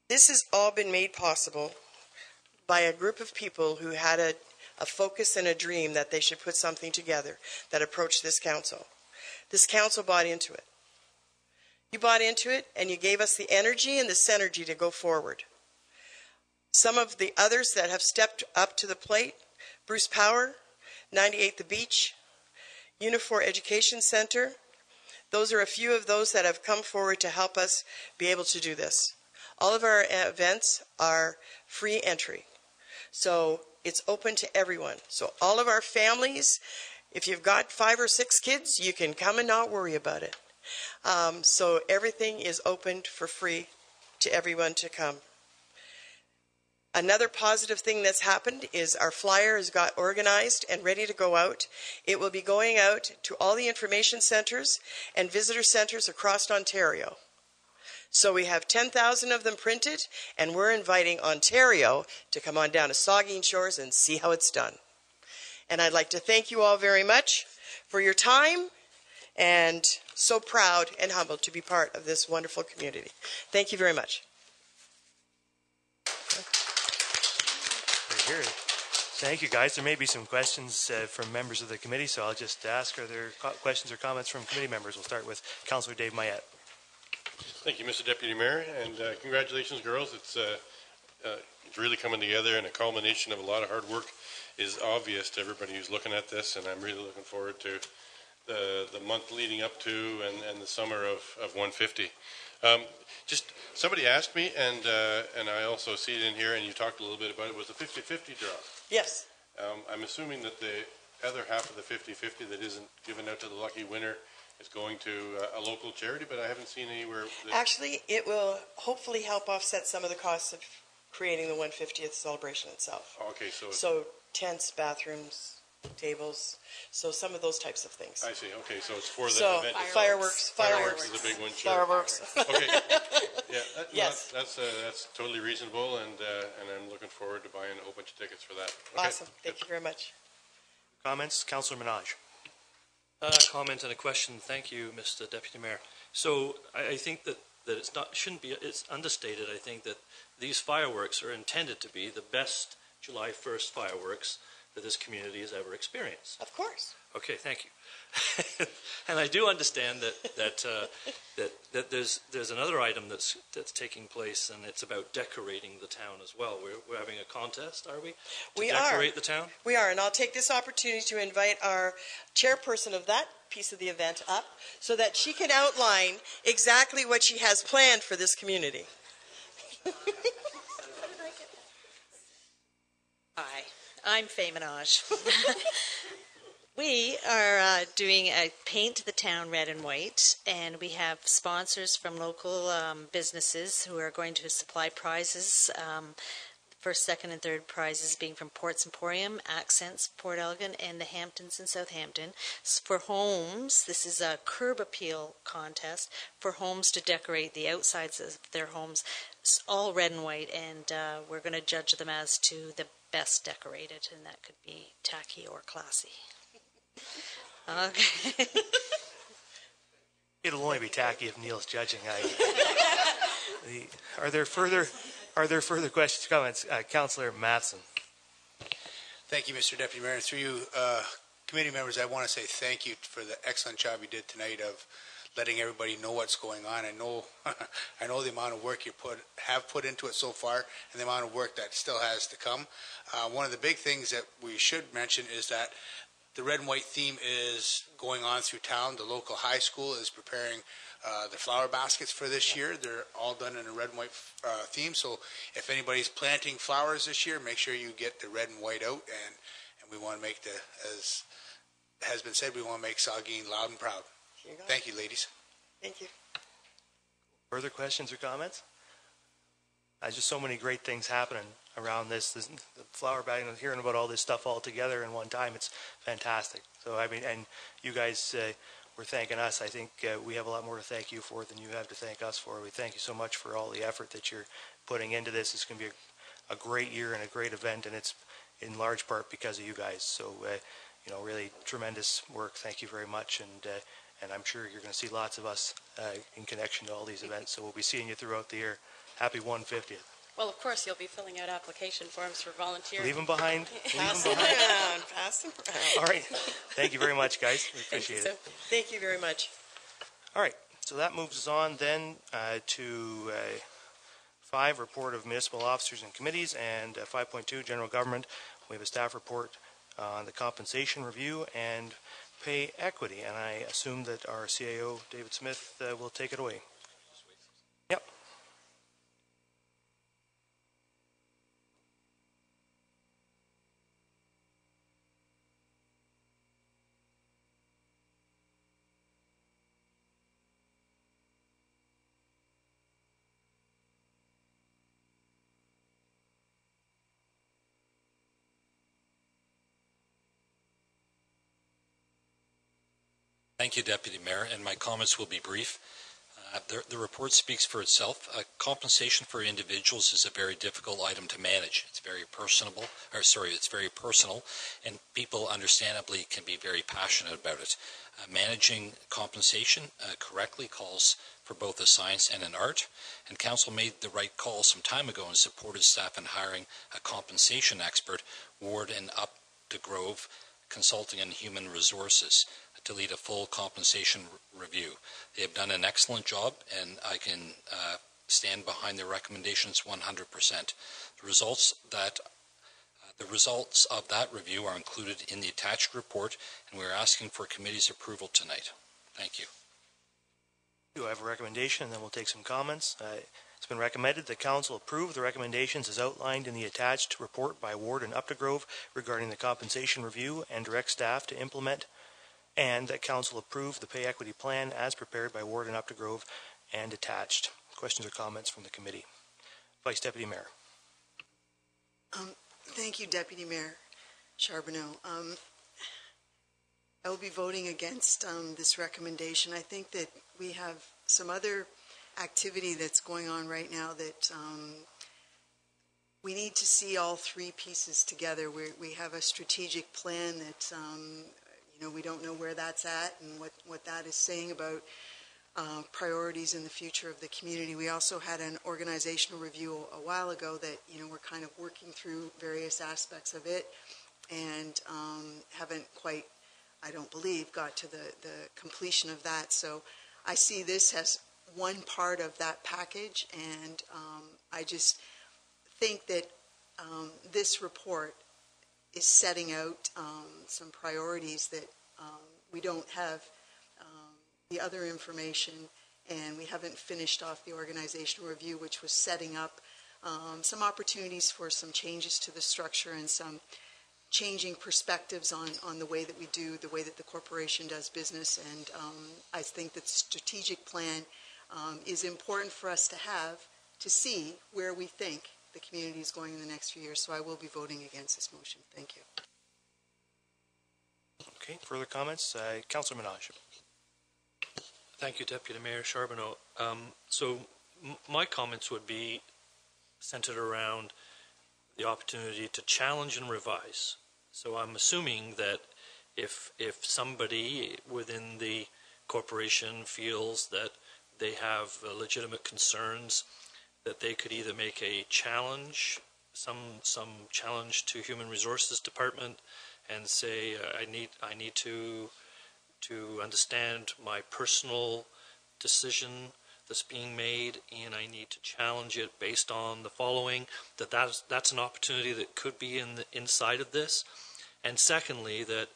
This has all been made possible by a group of people who had a focus and a dream that they should put something together that approached this council. This council bought into it. You bought into it, and you gave us the energy and the synergy to go forward. Some of the others that have stepped up to the plate, Bruce Power, 98 The Beach, Unifor Education Center, those are a few of those that have come forward to help us be able to do this. All of our events are free entry. So it's open to everyone. So all of our families, if you've got 5 or 6 kids, you can come and not worry about it. So everything is opened for free to everyone to come. Another positive thing that's happened is our flyer has got organized and ready to go out. It will be going out to all the information centers and visitor centers across Ontario. So we have 10,000 of them printed, and we're inviting Ontario to come on down to Saugeen Shores and see how it's done. And I'd like to thank you all very much for your time, and so proud and humbled to be part of this wonderful community. Thank you very much. Very good. Thank you, guys. There may be some questions from members of the committee, so I'll just ask, are there questions or comments from committee members? We'll start with Councillor Dave Mayette. Thank you, Mr. Deputy Mayor, and congratulations, girls. It's really coming together, and a culmination of a lot of hard work is obvious to everybody who's looking at this, and I'm really looking forward to the month leading up to and the summer of 150. Just somebody asked me, and I also see it in here, and you talked a little bit about it, was the 50-50 draw. Yes. I'm assuming that the other half of the 50-50 that isn't given out to the lucky winner is going to a local charity, but I haven't seen anywhere. Actually, it will hopefully help offset some of the costs of creating the 150th celebration itself. Okay, so tents, bathrooms, tables, so some of those types of things. I see. Okay, so it's for the event. Fireworks. Fireworks is a big one. Sure. Fireworks. Okay. Yeah. Yes. That's totally reasonable, and I'm looking forward to buying a whole bunch of tickets for that. Okay. Awesome. Thank you very much. Comments, Councillor Minaj. Comment and a question. Thank you, Mr. Deputy Mayor. So I think that it's understated. I think that these fireworks are intended to be the best July 1st fireworks that this community has ever experienced. Of course. Okay, thank you. And I do understand that there's another item that's taking place, and it's about decorating the town as well. We're having a contest, are we? We decorate the town? We are, and I'll take this opportunity to invite our chairperson of that piece of the event up so that she can outline exactly what she has planned for this community. Hi, I'm Faye Minaj. We are doing a Paint the Town Red and White, and we have sponsors from local businesses who are going to supply prizes. First, second, and third prizes being from Ports Emporium, Accents, Port Elgin, and the Hamptons in Southampton. For homes, this is a curb appeal contest for homes to decorate the outsides of their homes, all red and white, and we're going to judge them as to the best decorated, and that could be tacky or classy. Okay. It'll only be tacky if Neil's judging. Are there further questions, comments? Councillor Matson. Thank you, Mr. Deputy Mayor. Through you, committee members, I want to say thank you for the excellent job you did tonight of letting everybody know what's going on. I know the amount of work you have put into it so far, and the amount of work that still has to come. One of the big things that we should mention is that the red and white theme is going on through town. The local high school is preparing the flower baskets for this year. They're all done in a red and white theme. So if anybody's planting flowers this year, make sure you get the red and white out. And we want to make as has been said, we want to make Saugeen loud and proud. Thank you, ladies. Thank you. Further questions or comments? Just so many great things happening around this the flower bag, and hearing about all this stuff all together in one time. It's fantastic. So I mean, and you guys were thanking us. I think we have a lot more to thank you for than you have to thank us for. We thank you so much for all the effort that you're putting into this. It's going to be a great year and a great event, and it's in large part because of you guys. So you know, really tremendous work. Thank you very much, and I'm sure you're going to see lots of us in connection to all these events. So we'll be seeing you throughout the year. Happy 150th. Well, of course, you'll be filling out application forms for volunteering. Leave them behind. Pass them around. Pass them around. All right. Thank you very much, guys. We appreciate it. Thank you very much. All right. So that moves us on then to 5, report of municipal officers and committees, and 5.2, general government. We have a staff report on the compensation review and pay equity. And I assume that our CAO, David Smith, will take it away. Yep. Thank you, Deputy Mayor, and my comments will be brief. The report speaks for itself. Compensation for individuals is a very difficult item to manage. It's very it's very personal, and people understandably can be very passionate about it. Managing compensation correctly calls for both a science and an art, and Council made the right call some time ago and supported staff in hiring a compensation expert, Ward and Up to Grove Consulting and Human Resources, to lead a full compensation review. They have done an excellent job, and I can stand behind their recommendations 100%. The results of that review are included in the attached report, and we are asking for committee's approval tonight. Thank you. I have a recommendation, and then we'll take some comments. It's been recommended that Council approve the recommendations as outlined in the attached report by Ward and Updegrove regarding the compensation review and direct staff to implement, and that Council approve the pay equity plan as prepared by Ward and Updegrove and attached. Questions or comments from the committee? Vice Deputy Mayor. Thank you, Deputy Mayor Charbonneau. I will be voting against this recommendation. I think that we have some other activity that's going on right now that we need to see all three pieces together. We have a strategic plan that we don't know where that's at and what that is saying about priorities in the future of the community. We also had an organizational review a while ago that we're kind of working through various aspects of it and haven't quite, I don't believe, got to the completion of that. So I see this as one part of that package, and I just think that this report is setting out some priorities that we don't have the other information, and we haven't finished off the organizational review, which was setting up some opportunities for some changes to the structure and some changing perspectives on the way that we do, the way that the corporation does business. And I think that the strategic plan is important for us to have to see where we think the community is going in the next few years. So I will be voting against this motion. Thank you. Okay, further comments? Councillor Menage. Thank you, Deputy Mayor Charbonneau. My comments would be centered around the opportunity to challenge and revise. So I'm assuming that if somebody within the corporation feels that they have legitimate concerns, that they could either make a challenge, some challenge to Human Resources Department, and say I need to understand my personal decision that's being made, and I need to challenge it based on the following. That's an opportunity that could be inside of this. And secondly, that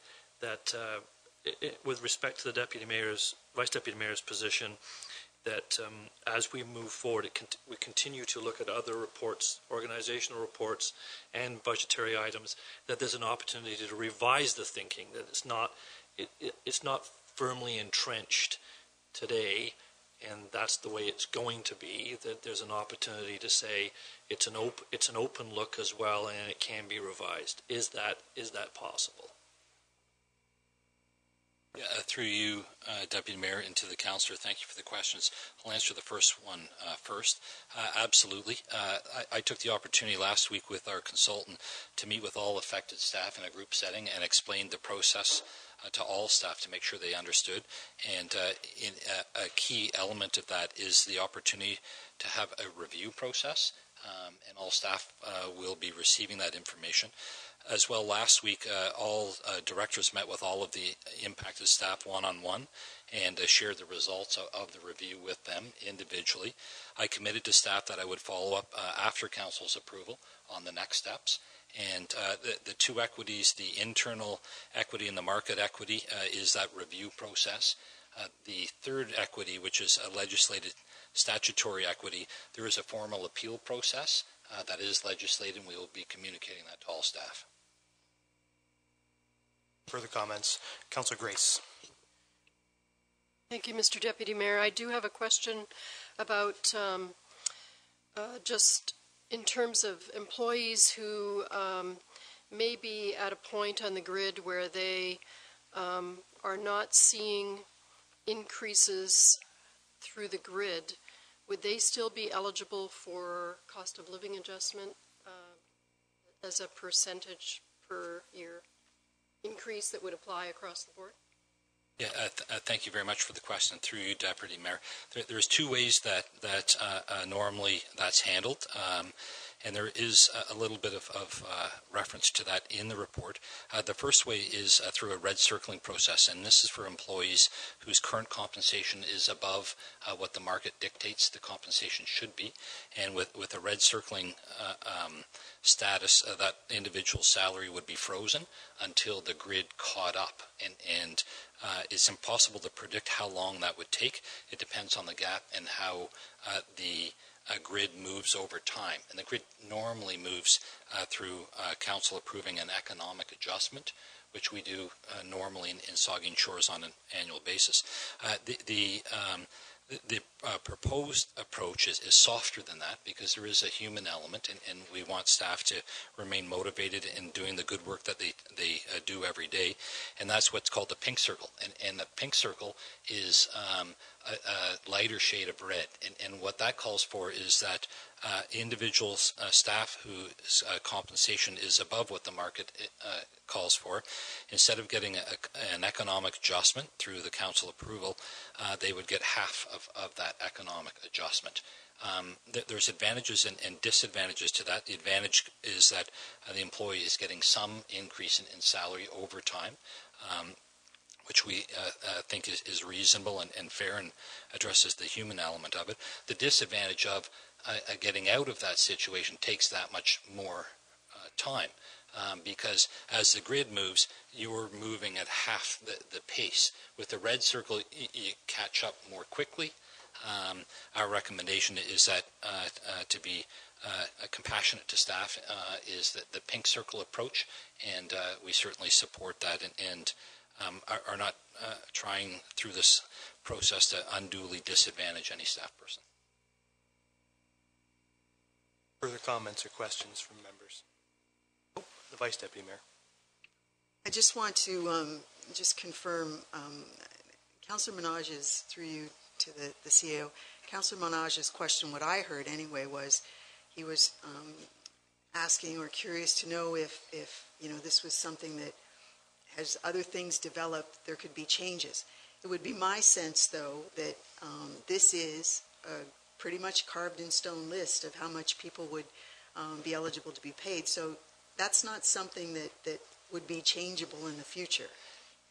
with respect to the Vice Deputy Mayor's position, that as we move forward, we continue to look at other reports, organizational reports, and budgetary items, that there's an opportunity to revise the thinking, that it's not firmly entrenched today, and that's the way it's going to be, that there's an opportunity to say it's an open look as well, and it can be revised. Is that possible? Yeah, through you, Deputy Mayor, and to the councillor, thank you for the questions. I'll answer the first one first. Absolutely. I took the opportunity last week with our consultant to meet with all affected staff in a group setting and explain the process to all staff to make sure they understood. And a key element of that is the opportunity to have a review process, and all staff will be receiving that information. As well, last week, all directors met with all of the impacted staff one-on-one and shared the results of the review with them individually. I committed to staff that I would follow up after council's approval on the next steps. And the two equities, the internal equity and the market equity, is that review process. The third equity, which is a legislated statutory equity, there is a formal appeal process that is legislated, and we will be communicating that to all staff. Further comments? Councillor Grace. Thank you, Mr. Deputy Mayor. I do have a question about just in terms of employees who may be at a point on the grid where they are not seeing increases through the grid. Would they still be eligible for cost of living adjustment as a percentage per year increase that would apply across the board? Yeah, thank you very much for the question. Through you, Deputy Mayor. There's two ways that normally that's handled, and there is a little bit of reference to that in the report. The first way is through a red circling process, and this is for employees whose current compensation is above what the market dictates the compensation should be. And with a red circling status, that individual's salary would be frozen until the grid caught up. And it's impossible to predict how long that would take. It depends on the gap and how the grid moves over time. And the grid normally moves through council approving an economic adjustment, which we do normally in Saugeen Shores on an annual basis. The proposed approach is softer than that because there is a human element, and we want staff to remain motivated in doing the good work that they do every day, and that's what's called the pink circle. And the pink circle is a lighter shade of red, and what that calls for is that individuals, staff whose compensation is above what the market calls for, instead of getting an economic adjustment through the council approval, they would get half of that economic adjustment. There's advantages and disadvantages to that. The advantage is that the employee is getting some increase in salary over time, which we think is reasonable and fair and addresses the human element of it. The disadvantage of getting out of that situation takes that much more time, because as the grid moves, you're moving at half the pace. With the red circle, you catch up more quickly. Our recommendation is that to be compassionate to staff is the pink circle approach, and we certainly support that and are not trying through this process to unduly disadvantage any staff person. Further comments or questions from members? Oh, the Vice Deputy Mayor. I just want to just confirm, Councillor Menage's, through you to the CAO, Councillor Menage's question, what I heard anyway, was he was asking or curious to know if this was something that, as other things develop, there could be changes. It would be my sense, though, that this is a pretty much carved in stone list of how much people would be eligible to be paid. So that's not something that would be changeable in the future.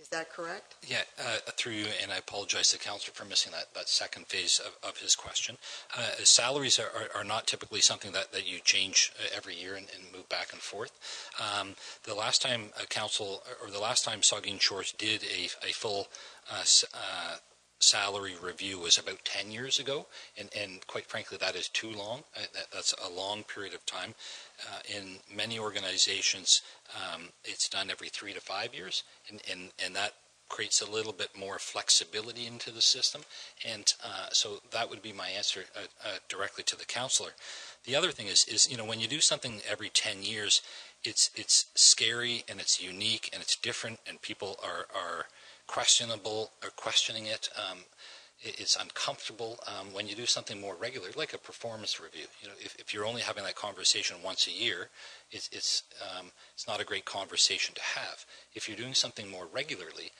Is that correct? Yeah, through you, and I apologize to Councillor for missing that second phase of his question. Salaries are not typically something that you change every year and move back and forth. The last time Saugeen Shores did a full salary review was about 10 years ago, and quite frankly, that is too long. That's a long period of time. In many organizations, it's done every 3 to 5 years, and that creates a little bit more flexibility into the system. And so that would be my answer directly to the councillor. The other thing is when you do something every 10 years, it's scary and it's unique and it's different, and people are questioning it. It's uncomfortable. When you do something more regular, like a performance review, if you're only having that conversation once a year, it's not a great conversation to have. If you're doing something more regularly,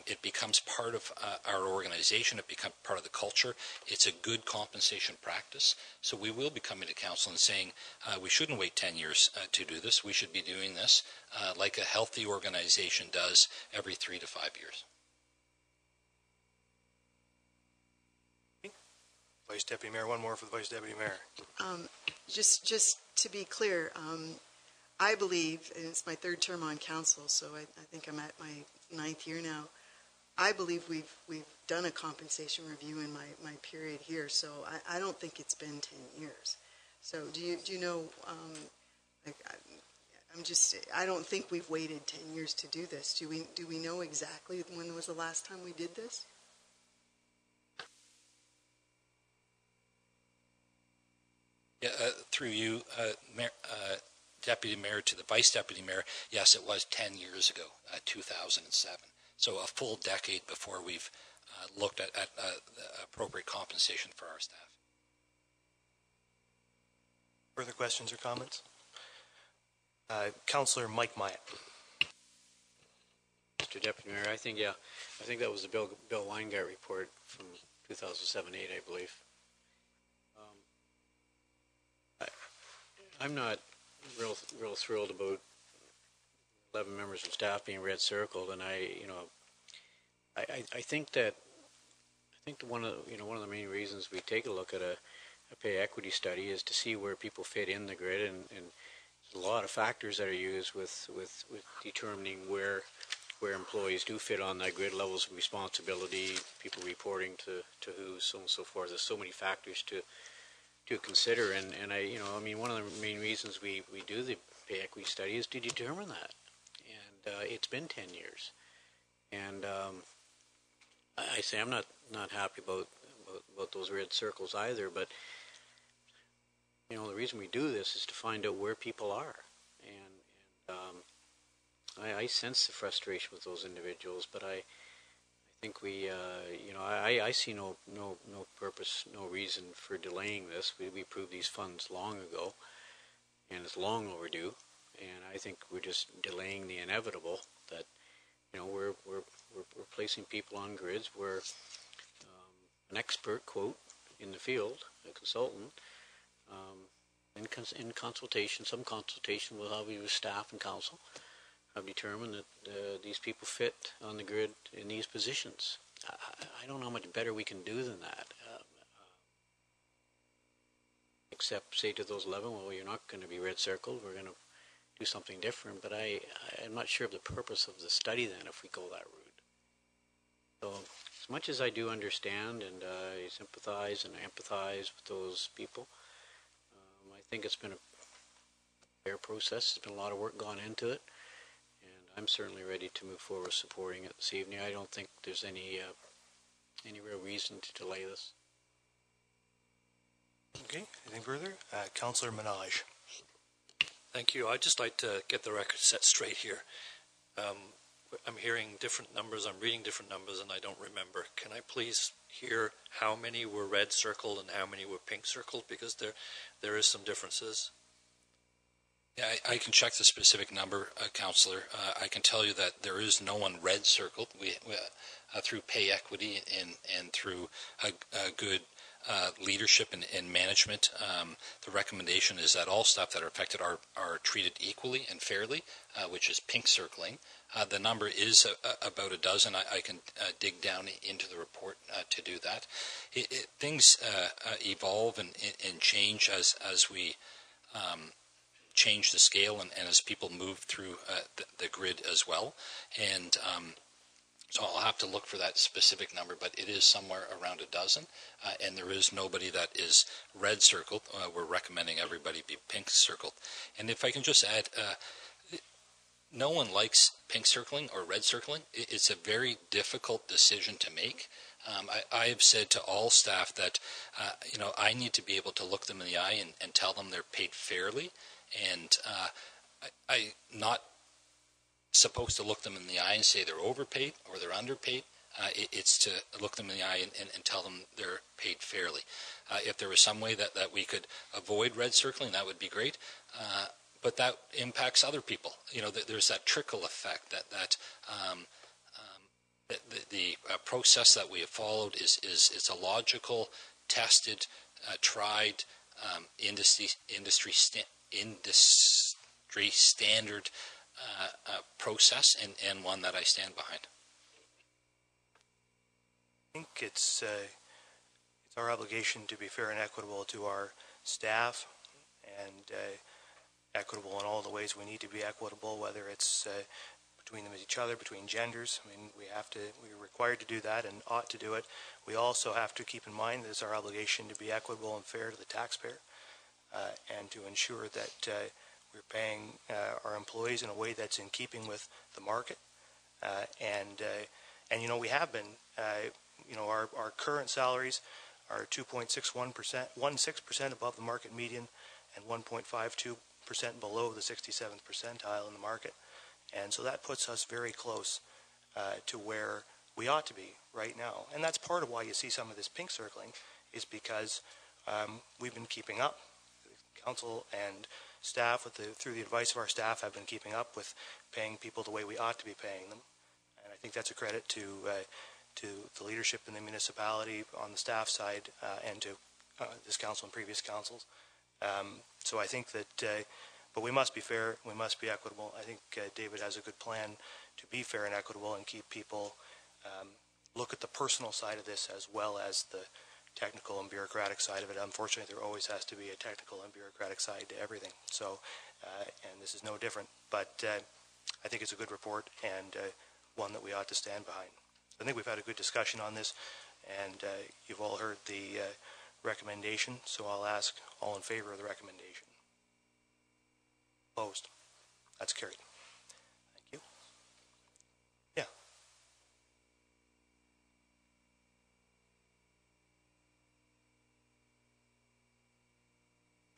it becomes part of our organization. It becomes part of the culture. It's a good compensation practice. So we will be coming to council and saying we shouldn't wait 10 years to do this. We should be doing this like a healthy organization does every 3 to 5 years. Vice Deputy Mayor, one more for the Vice Deputy Mayor. Just to be clear, I believe, and it's my third term on council, so I think I'm at my 9th year now. I believe we've done a compensation review in my period here, so I don't think it's been 10 years. So do you know? I don't think we've waited 10 years to do this. Do we know exactly when was the last time we did this? Yeah, through you, Deputy Mayor, to the Vice Deputy Mayor, yes, it was 10 years ago, 2007. So a full decade before we've looked at appropriate compensation for our staff. Further questions or comments? Councillor Mike Myatt. Mr. Deputy Mayor, I think that was the Bill Weingart report from 2007-8, I believe. I'm not real thrilled about 11 members of staff being red circled, and I think one of the main reasons we take a look at a pay equity study is to see where people fit in the grid, and there's a lot of factors that are used with determining where employees do fit on that grid, levels of responsibility, people reporting to who, so on and so forth. There's so many factors to consider, and one of the main reasons we do the pay equity study is to determine that. And it's been 10 years, and I say I'm not happy about those red circles either. But the reason we do this is to find out where people are, and I sense the frustration with those individuals, but I think I see no purpose, no reason for delaying this. We approved these funds long ago, and it's long overdue. And I think we're just delaying the inevitable. That we're placing people on grids where an expert, quote, in the field, a consultant, in consultation, some consultation with obviously staff and council, have determined that these people fit on the grid in these positions. I don't know how much better we can do than that. Except say to those 11, well, you're not going to be red circled, we're going to do something different. But I'm not sure of the purpose of the study then if we go that route. So as much as I do understand and I sympathize and empathize with those people, I think it's been a fair process. There's been a lot of work gone into it. I'm certainly ready to move forward supporting it this evening. I don't think there's any real reason to delay this. Okay, anything further? Councillor Minaj. Thank you. I'd just like to get the record set straight here. I'm hearing different numbers, I'm reading different numbers, and I don't remember. Can I please hear how many were red circled and how many were pink circled? Because there is some differences. Yeah, I can check the specific number, Councillor. I can tell you that there is no one red circled. We through pay equity and through a good leadership and management, the recommendation is that all staff that are affected are treated equally and fairly, which is pink circling. The number is about a dozen. I can dig down into the report to do that. Things evolve and change as we change the scale and as people move through the grid as well. And so I'll have to look for that specific number, but it is somewhere around a dozen. And there is nobody that is red circled. We're recommending everybody be pink circled. And if I can just add, no one likes pink circling or red circling. It's a very difficult decision to make. I have said to all staff that, I need to be able to look them in the eye and tell them they're paid fairly. And I'm not supposed to look them in the eye and say they're overpaid or they're underpaid. It's to look them in the eye and tell them they're paid fairly. If there was some way that we could avoid red circling, that would be great. But that impacts other people. There's that trickle effect that the process that we have followed is a logical, tested, tried, industry standard process, and one that I stand behind. I think it's our obligation to be fair and equitable to our staff, and equitable in all the ways we need to be equitable, whether it's between them as each other, between genders. I mean, we're required to do that and ought to do it. We also have to keep in mind that it's our obligation to be equitable and fair to the taxpayer, and to ensure that we're paying our employees in a way that's in keeping with the market. And we have been, our current salaries are 2.16% above the market median and 1.52% below the 67th percentile in the market. And so that puts us very close to where we ought to be right now. And that's part of why you see some of this pink circling, is because we've been keeping up. Council and staff, through the advice of our staff, have been keeping up with paying people the way we ought to be paying them. And I think that's a credit to the leadership in the municipality on the staff side, and to this council and previous councils. So I think that, but we must be fair, we must be equitable. I think David has a good plan to be fair and equitable and keep people, look at the personal side of this as well as the technical and bureaucratic side of it. Unfortunately, there always has to be a technical and bureaucratic side to everything. So, and this is no different. But I think it's a good report, and one that we ought to stand behind. I think we've had a good discussion on this, and you've all heard the recommendation, so I'll ask all in favor of the recommendation. Opposed? That's carried. Thank you. Yeah.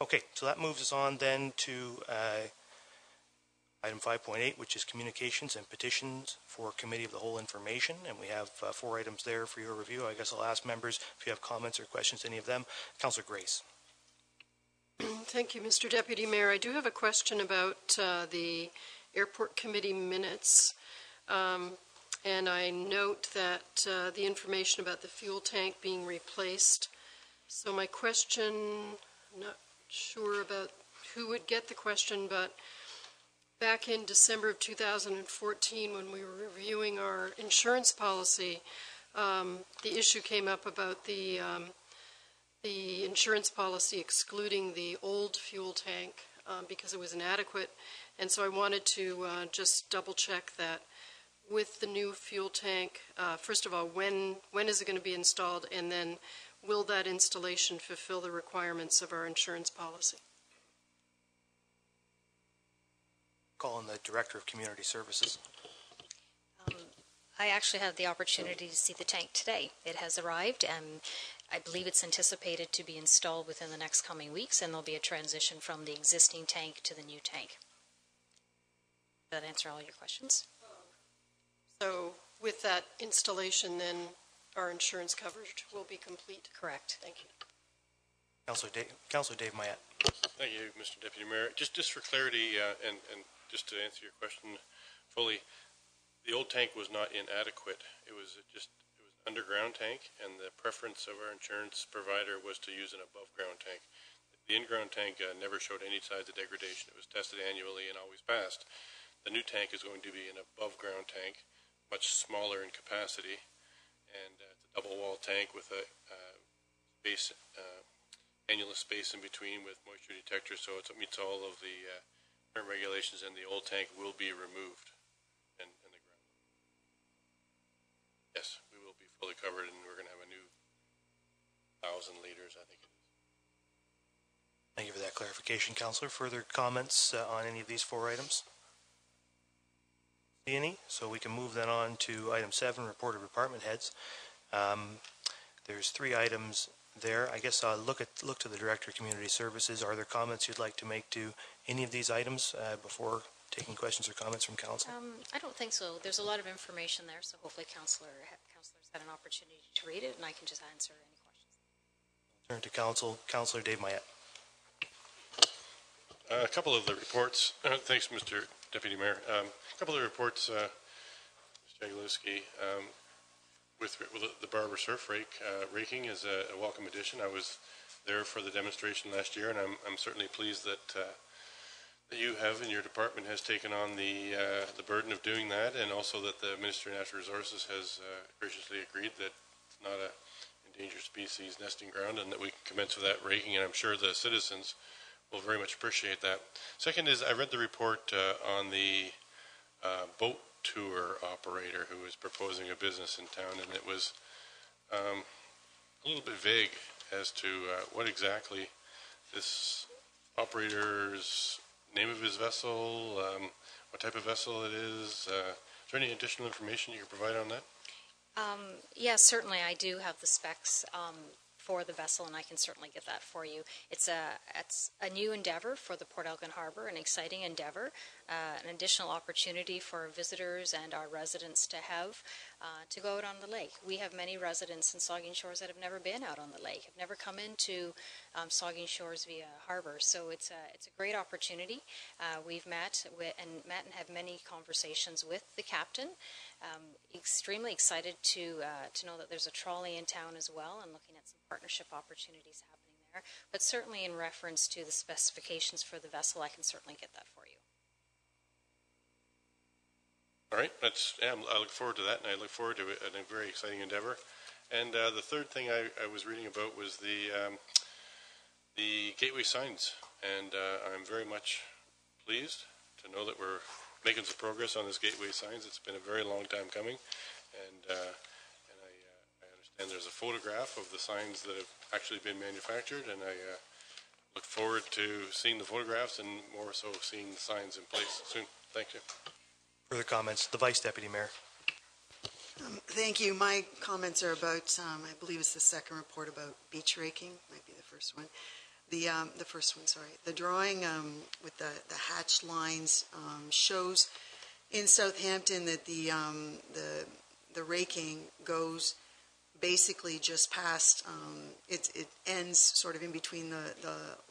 Okay, so that moves us on then to item 5.8, which is communications and petitions for committee of the whole information, and we have 4 items there for your review. I guess I'll ask members if you have comments or questions, any of them. Councillor Grace. Thank you, Mr. Deputy Mayor. I do have a question about the airport committee minutes, and I note that the information about the fuel tank being replaced. So my question, I'm not sure about who would get the question, but back in December of 2014, when we were reviewing our insurance policy, the issue came up about the insurance policy excluding the old fuel tank because it was inadequate. And so I wanted to just double check that with the new fuel tank, first of all, when is it going to be installed, and then will that installation fulfill the requirements of our insurance policy? Call on the Director of Community Services. I actually had the opportunity to see the tank today. It has arrived, and I believe it's anticipated to be installed within the next coming weeks, and there'll be a transition from the existing tank to the new tank. Does that answer all your questions? So with that installation, then our insurance coverage will be complete? Correct. Thank you. Councillor Dave Mayette. Thank you, Mr. Deputy Mayor. Just for clarity, and just to answer your question fully, the old tank was not inadequate. It was an underground tank, and the preference of our insurance provider was to use an above-ground tank. The in-ground tank never showed any signs of degradation. It was tested annually and always passed. The new tank is going to be an above-ground tank, much smaller in capacity, and it's a double-wall tank with a annulus space in between with moisture detector, so it meets all of the current regulations, and the old tank will be removed in the ground. Yes, we will be fully covered, and we're going to have a new 1,000 liters, I think it is. Thank you for that clarification, Councillor. Further comments on any of these 4 items? Any, so we can move then on to item 7, report of department heads. There's 3 items there. I guess I'll look to the Director of Community Services. Are there comments you'd like to make to any of these items before taking questions or comments from council? I don't think so. There's a lot of information there, so hopefully councillors had an opportunity to read it, and I can just answer any questions. Turn to council. Councillor Dave Mayette. A couple of the reports. Thanks, Mr. Deputy Mayor. A couple of the reports, Mr. Jagelowski, with the Barber Surf raking is a welcome addition. I was there for the demonstration last year, and I'm certainly pleased that that you have in your department has taken on the burden of doing that, and also that the Ministry of Natural Resources has graciously agreed that it's not a endangered species nesting ground, and that we can commence with that raking. And I'm sure the citizens will very much appreciate that. Second is, I read the report on the boat tour operator who was proposing a business in town, and it was a little bit vague as to what exactly this operator's name of his vessel, what type of vessel it is. Is there any additional information you can provide on that? Yes, certainly. I do have the specs for the vessel, and I can certainly get that for you. It's a new endeavor for the Port Elgin Harbor, an exciting endeavor, an additional opportunity for visitors and our residents to have to go out on the lake. We have many residents in Saugeen Shores that have never been out on the lake, have never come into Saugeen Shores via harbor. So it's a great opportunity. We've met and have many conversations with the captain. Extremely excited to know that there's a trolley in town as well, and looking at some partnership opportunities happening there. But certainly in reference to the specifications for the vessel, I can certainly get that for you. All right, I look forward to that, and I look forward to a very exciting endeavor. And the third thing I was reading about was the gateway signs, and I'm very much pleased to know that we're making some progress on this gateway signs. It's been a very long time coming, and I understand there's a photograph of the signs that have actually been manufactured, and I look forward to seeing the photographs and more so seeing the signs in place soon. Thank you. Further comments? The Vice Deputy Mayor. Thank you. My comments are about, I believe it's the second report about beach raking, might be the first one. The first one, sorry. The drawing with the hatched lines shows in Southampton that the raking goes basically just past. It ends sort of in between the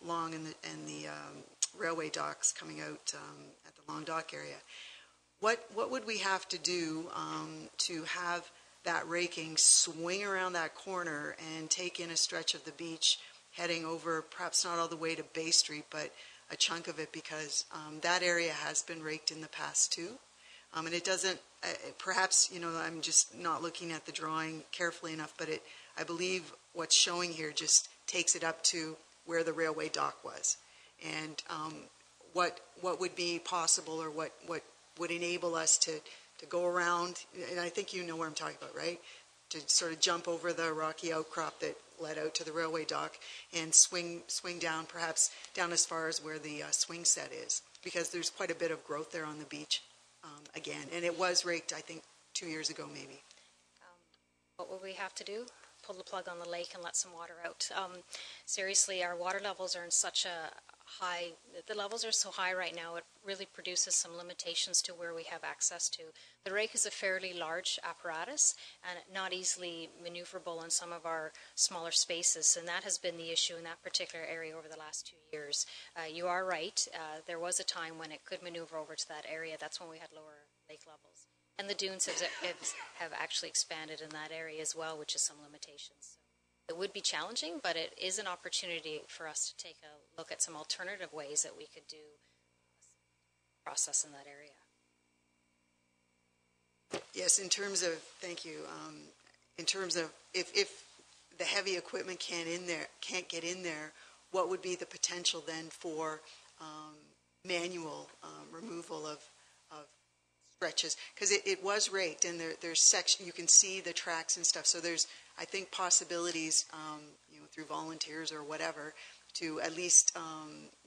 Long and the railway docks coming out at the Long Dock area. What would we have to do to have that raking swing around that corner and take in a stretch of the beach, heading over, perhaps not all the way to Bay Street, but a chunk of it, because that area has been raked in the past too. And it doesn't, perhaps, I'm just not looking at the drawing carefully enough, but I believe what's showing here just takes it up to where the railway dock was. And what would be possible, or what would enable us to go around, and I think you know where I'm talking about, right? To sort of jump over the rocky outcrop that led out to the railway dock and swing down, perhaps down as far as where the swing set is, because there's quite a bit of growth there on the beach again, and it was raked, I think, 2 years ago maybe. What would we have to do? Pull the plug on the lake and let some water out. Seriously, our water levels are in such a high, the levels are so high right now, it really produces some limitations to where we have access to. The rake is a fairly large apparatus and not easily maneuverable in some of our smaller spaces, and that has been the issue in that particular area over the last 2 years. You are right, there was a time when it could maneuver over to that area. That's when we had lower lake levels. And the dunes have actually expanded in that area as well, which is some limitations. So it would be challenging, but it is an opportunity for us to take a look at some alternative ways that we could do process in that area. Yes, in terms of, thank you, in terms of if the heavy equipment can't get in there, what would be the potential then for manual removal of stretches? Because it was raked, and there's section, you can see the tracks and stuff, so there's, I think, possibilities through volunteers or whatever to at least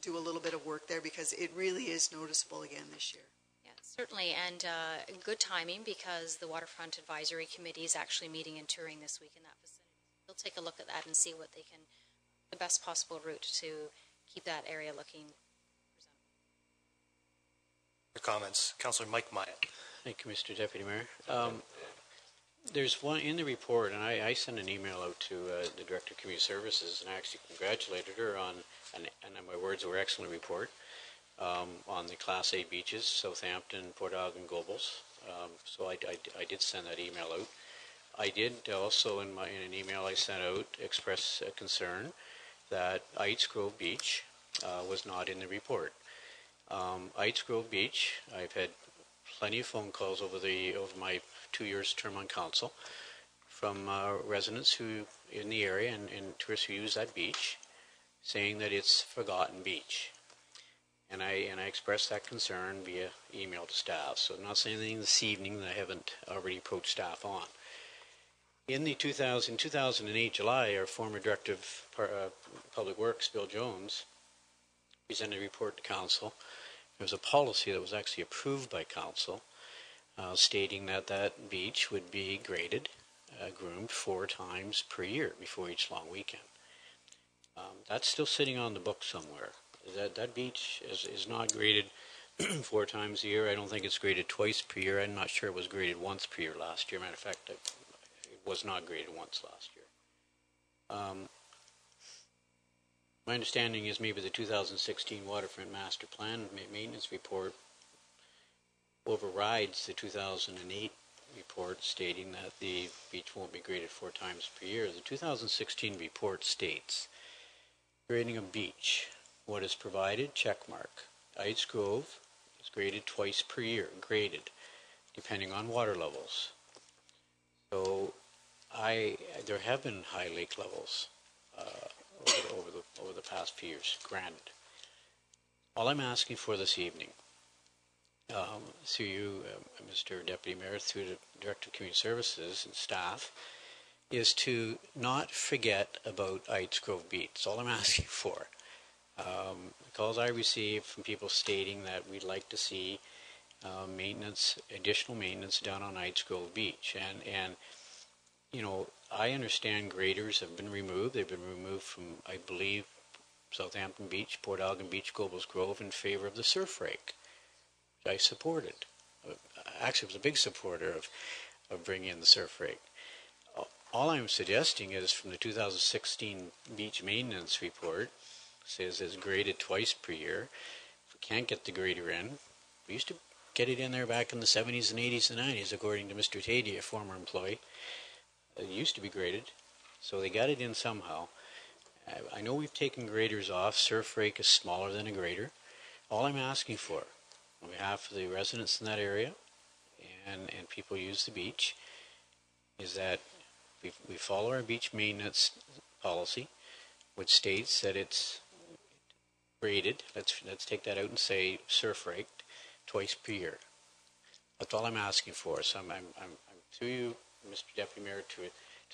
do a little bit of work there, because it really is noticeable again this year. Yeah, Certainly, and good timing because the Waterfront Advisory Committee is actually meeting and touring this week in that vicinity. They'll take a look at that and see what they can, the best possible route to keep that area looking presentable. Your comments, Councillor Mike Myatt. Thank you, Mr. Deputy Mayor. There's one in the report, and I sent an email out to the Director of Community Services, and I actually congratulated her on, and my words were excellent report, on the Class A beaches, Southampton, Port Elgin, Gobles. So I did send that email out. I did also, in an email I sent out, express a concern that Ites Grove Beach was not in the report. Ites Grove Beach, I've had plenty of phone calls over my 2 years term on council from residents who in the area and tourists who use that beach, saying that it's forgotten beach. And I expressed that concern via email to staff. So I'm not saying anything this evening that I haven't already approached staff on. In 2008 July, our former Director of Public Works, Bill Jones, presented a report to council. There was a policy that was actually approved by council, stating that that beach would be graded, groomed 4 times per year before each long weekend. That's still sitting on the book somewhere. That beach is not graded 4 times a year. I don't think it's graded twice per year. I'm not sure it was graded once per year last year. Matter of fact, it was not graded once last year. My understanding is maybe the 2016 Waterfront Master Plan Maintenance Report overrides the 2008 report stating that the beach won't be graded 4 times per year. The 2016 report states, grading a beach, what is provided, check mark. Ites Grove is graded twice per year, graded, depending on water levels. So there have been high lake levels over the past few years, granted. All I'm asking for this evening, through you, Mr. Deputy Mayor, through the Director of Community Services and staff, is to not forget about Ites Grove Beach. That's all I'm asking for. Calls I received from people stating that we'd like to see additional maintenance done on Ites Grove Beach. And you know, I understand graders have been removed. They've been removed from, I believe, Southampton Beach, Port Elgin Beach, Gobles Grove in favor of the surf rake, which I supported. Actually, I was a big supporter of bringing in the surf rake. All I'm suggesting is from the 2016 beach maintenance report, says it's graded twice per year. If we can't get the grader in, we used to get it in there back in the 70s and 80s and 90s, according to Mr. Tady, a former employee. It used to be graded, so they got it in somehow. I know we've taken graders off. Surf rake is smaller than a grader. All I'm asking for, on behalf of the residents in that area and people who use the beach, is that we follow our beach maintenance policy, which states that it's graded. Let's take that out and say surf raked twice per year. That's all I'm asking for. So I'm through you, Mr. Deputy Mayor, to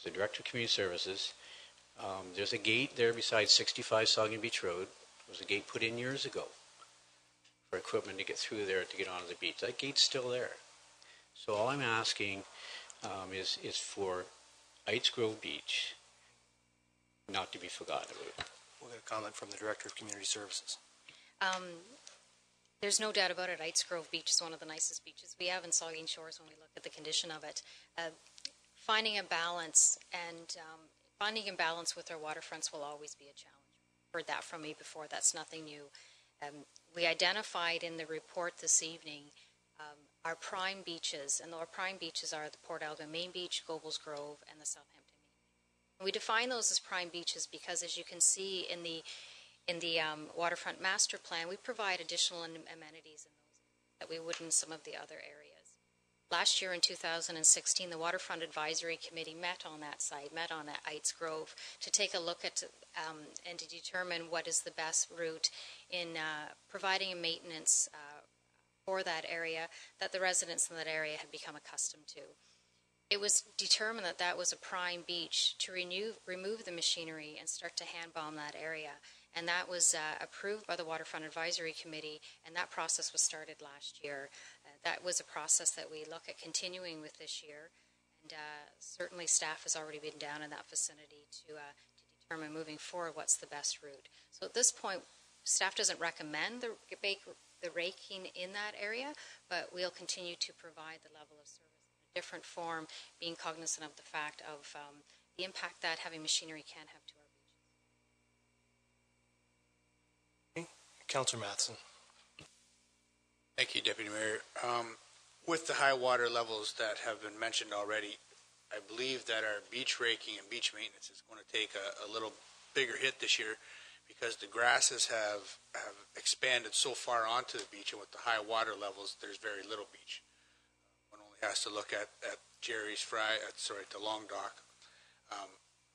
the Director of Community Services. There's a gate there beside 65 Saugeen Beach Road. There was a gate put in years ago for equipment to get through there to get onto the beach. That gate's still there. So all I'm asking is for Ites Grove Beach not to be forgotten about. We'll get a comment from the Director of Community Services. There's no doubt about it. Ites Grove Beach is one of the nicest beaches we have in Saugeen Shores when we look at the condition of it. Finding a balance with our waterfronts will always be a challenge. Heard that from me before. That's nothing new. We identified in the report this evening our prime beaches, and our prime beaches are the Port Elgin Main Beach, Gobles Grove, and the Southampton Main. We define those as prime beaches because, as you can see in the Waterfront Master Plan, we provide additional amenities in those that we would in some of the other areas. Last year in 2016, the Waterfront Advisory Committee met on that site, met on Ites Grove, to take a look at and to determine what is the best route in providing a maintenance for that area that the residents in that area had become accustomed to. It was determined that that was a prime beach to remove the machinery and start to hand bomb that area. And that was approved by the Waterfront Advisory Committee, and that process was started last year. that was a process that we look at continuing with this year. And certainly staff has already been down in that vicinity to determine moving forward what's the best route. So at this point, staff doesn't recommend the raking in that area, but we'll continue to provide the level of service in a different form, being cognizant of the fact of the impact that having machinery can have to our beaches. Councillor Matheson. Thank you, Deputy Mayor. With the high water levels that have been mentioned already, I believe that our beach raking and beach maintenance is going to take a little bigger hit this year, because the grasses have expanded so far onto the beach, and with the high water levels, there's very little beach. One only has to look at Jerry's the Long Dock,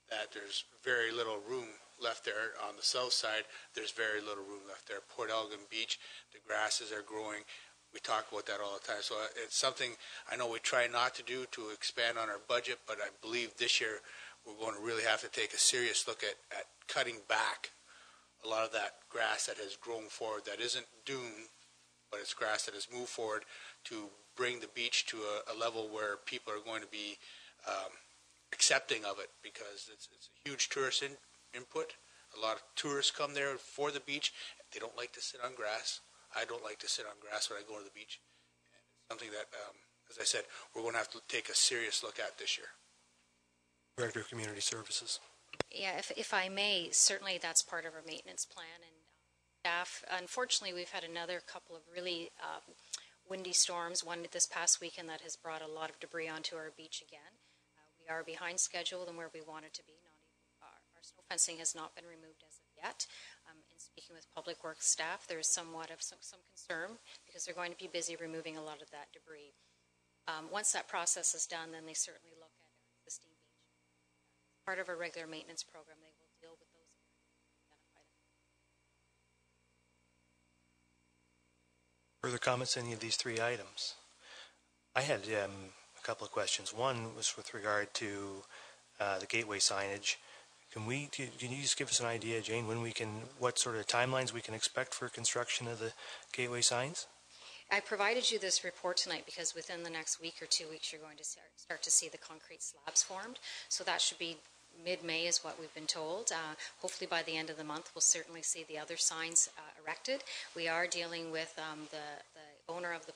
that there's very little room left there. On the south side, there's very little room left there. Port Elgin Beach, the grasses are growing. We talk about that all the time. So it's something I know we try not to do to expand on our budget, but I believe this year we're going to really have to take a serious look at cutting back a lot of that grass that has grown forward, that isn't dune, but it's grass that has moved forward, to bring the beach to a level where people are going to be accepting of it, because it's a huge tourist input. A lot of tourists come there for the beach. They don't like to sit on grass. I don't like to sit on grass when I go to the beach. And it's something that, as I said, we're going to have to take a serious look at this year. Director of Community Services. Yeah, if I may, certainly that's part of our maintenance plan. And staff, unfortunately, we've had another couple of really windy storms, one this past weekend that has brought a lot of debris onto our beach again. We are behind schedule than where we wanted to be. Our snow fencing has not been removed as of yet. In speaking with Public Works staff, there's somewhat of some concern, because they're going to be busy removing a lot of that debris. Once that process is done, then they certainly look at our existing beach. Part of our regular maintenance program, they will deal with those. Further comments on any of these three items? I had a couple of questions. One was with regard to the gateway signage. Can you just give us an idea, Jane, what sort of timelines we can expect for construction of the gateway signs? I provided you this report tonight because within the next week or 2 weeks, you're going to start to see the concrete slabs formed. So that should be mid-May is what we've been told. Hopefully by the end of the month, we'll certainly see the other signs erected. We are dealing with the owner of the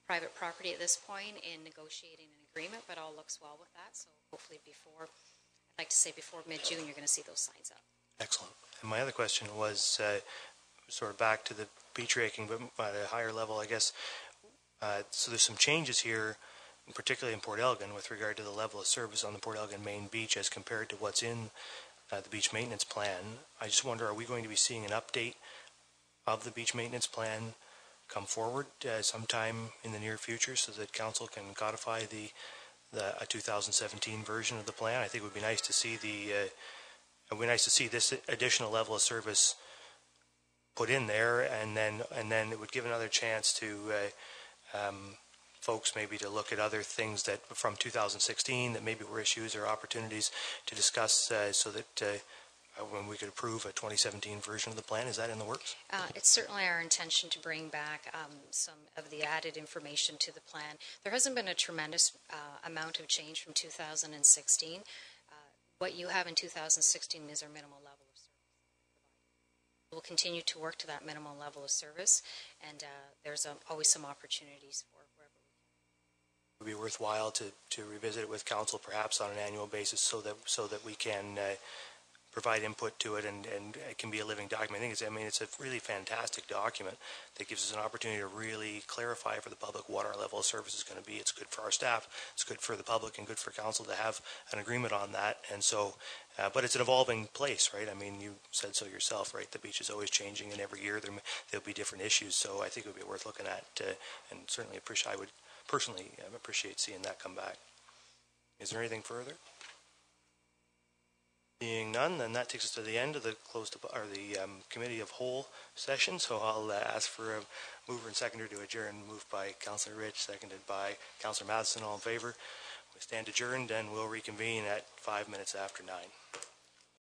private property at this point in negotiating an agreement, but all looks well with that. So hopefully before mid-June, you're going to see those signs up. Excellent. And my other question was sort of back to the beach raking, but at a higher level, I guess. So there's some changes here, particularly in Port Elgin, with regard to the level of service on the Port Elgin main beach as compared to what's in the beach maintenance plan. I just wonder, are we going to be seeing an update of the beach maintenance plan come forward sometime in the near future, so that council can codify a 2017 version of the plan? I think it would be nice to see this additional level of service put in there, and then it would give another chance to folks maybe to look at other things that from 2016 that maybe were issues or opportunities to discuss, so that when we could approve a 2017 version of the plan. Is that in the works? It's certainly our intention to bring back some of the added information to the plan. There hasn't been a tremendous amount of change from 2016. What you have in 2016 is our minimal level of service. We'll continue to work to that minimal level of service, and there's always some opportunities for wherever we can. It would be worthwhile to revisit it with council, perhaps on an annual basis, so that we can provide input to it, and it can be a living document. I mean, it's a really fantastic document that gives us an opportunity to really clarify for the public what our level of service is going to be. It's good for our staff, it's good for the public, and good for council to have an agreement on that. And so, but it's an evolving place, right? I mean, you said so yourself, right? The beach is always changing, and every year there'll be different issues. So I think it would be worth looking at, and certainly I would personally appreciate seeing that come back. Is there anything further? Seeing none, then that takes us to the end of the committee of whole session. So I'll ask for a mover and seconder to adjourn. Moved by Councillor Rich, seconded by Councillor Matheson. All in favor? We stand adjourned, and we'll reconvene at 5 minutes after 9.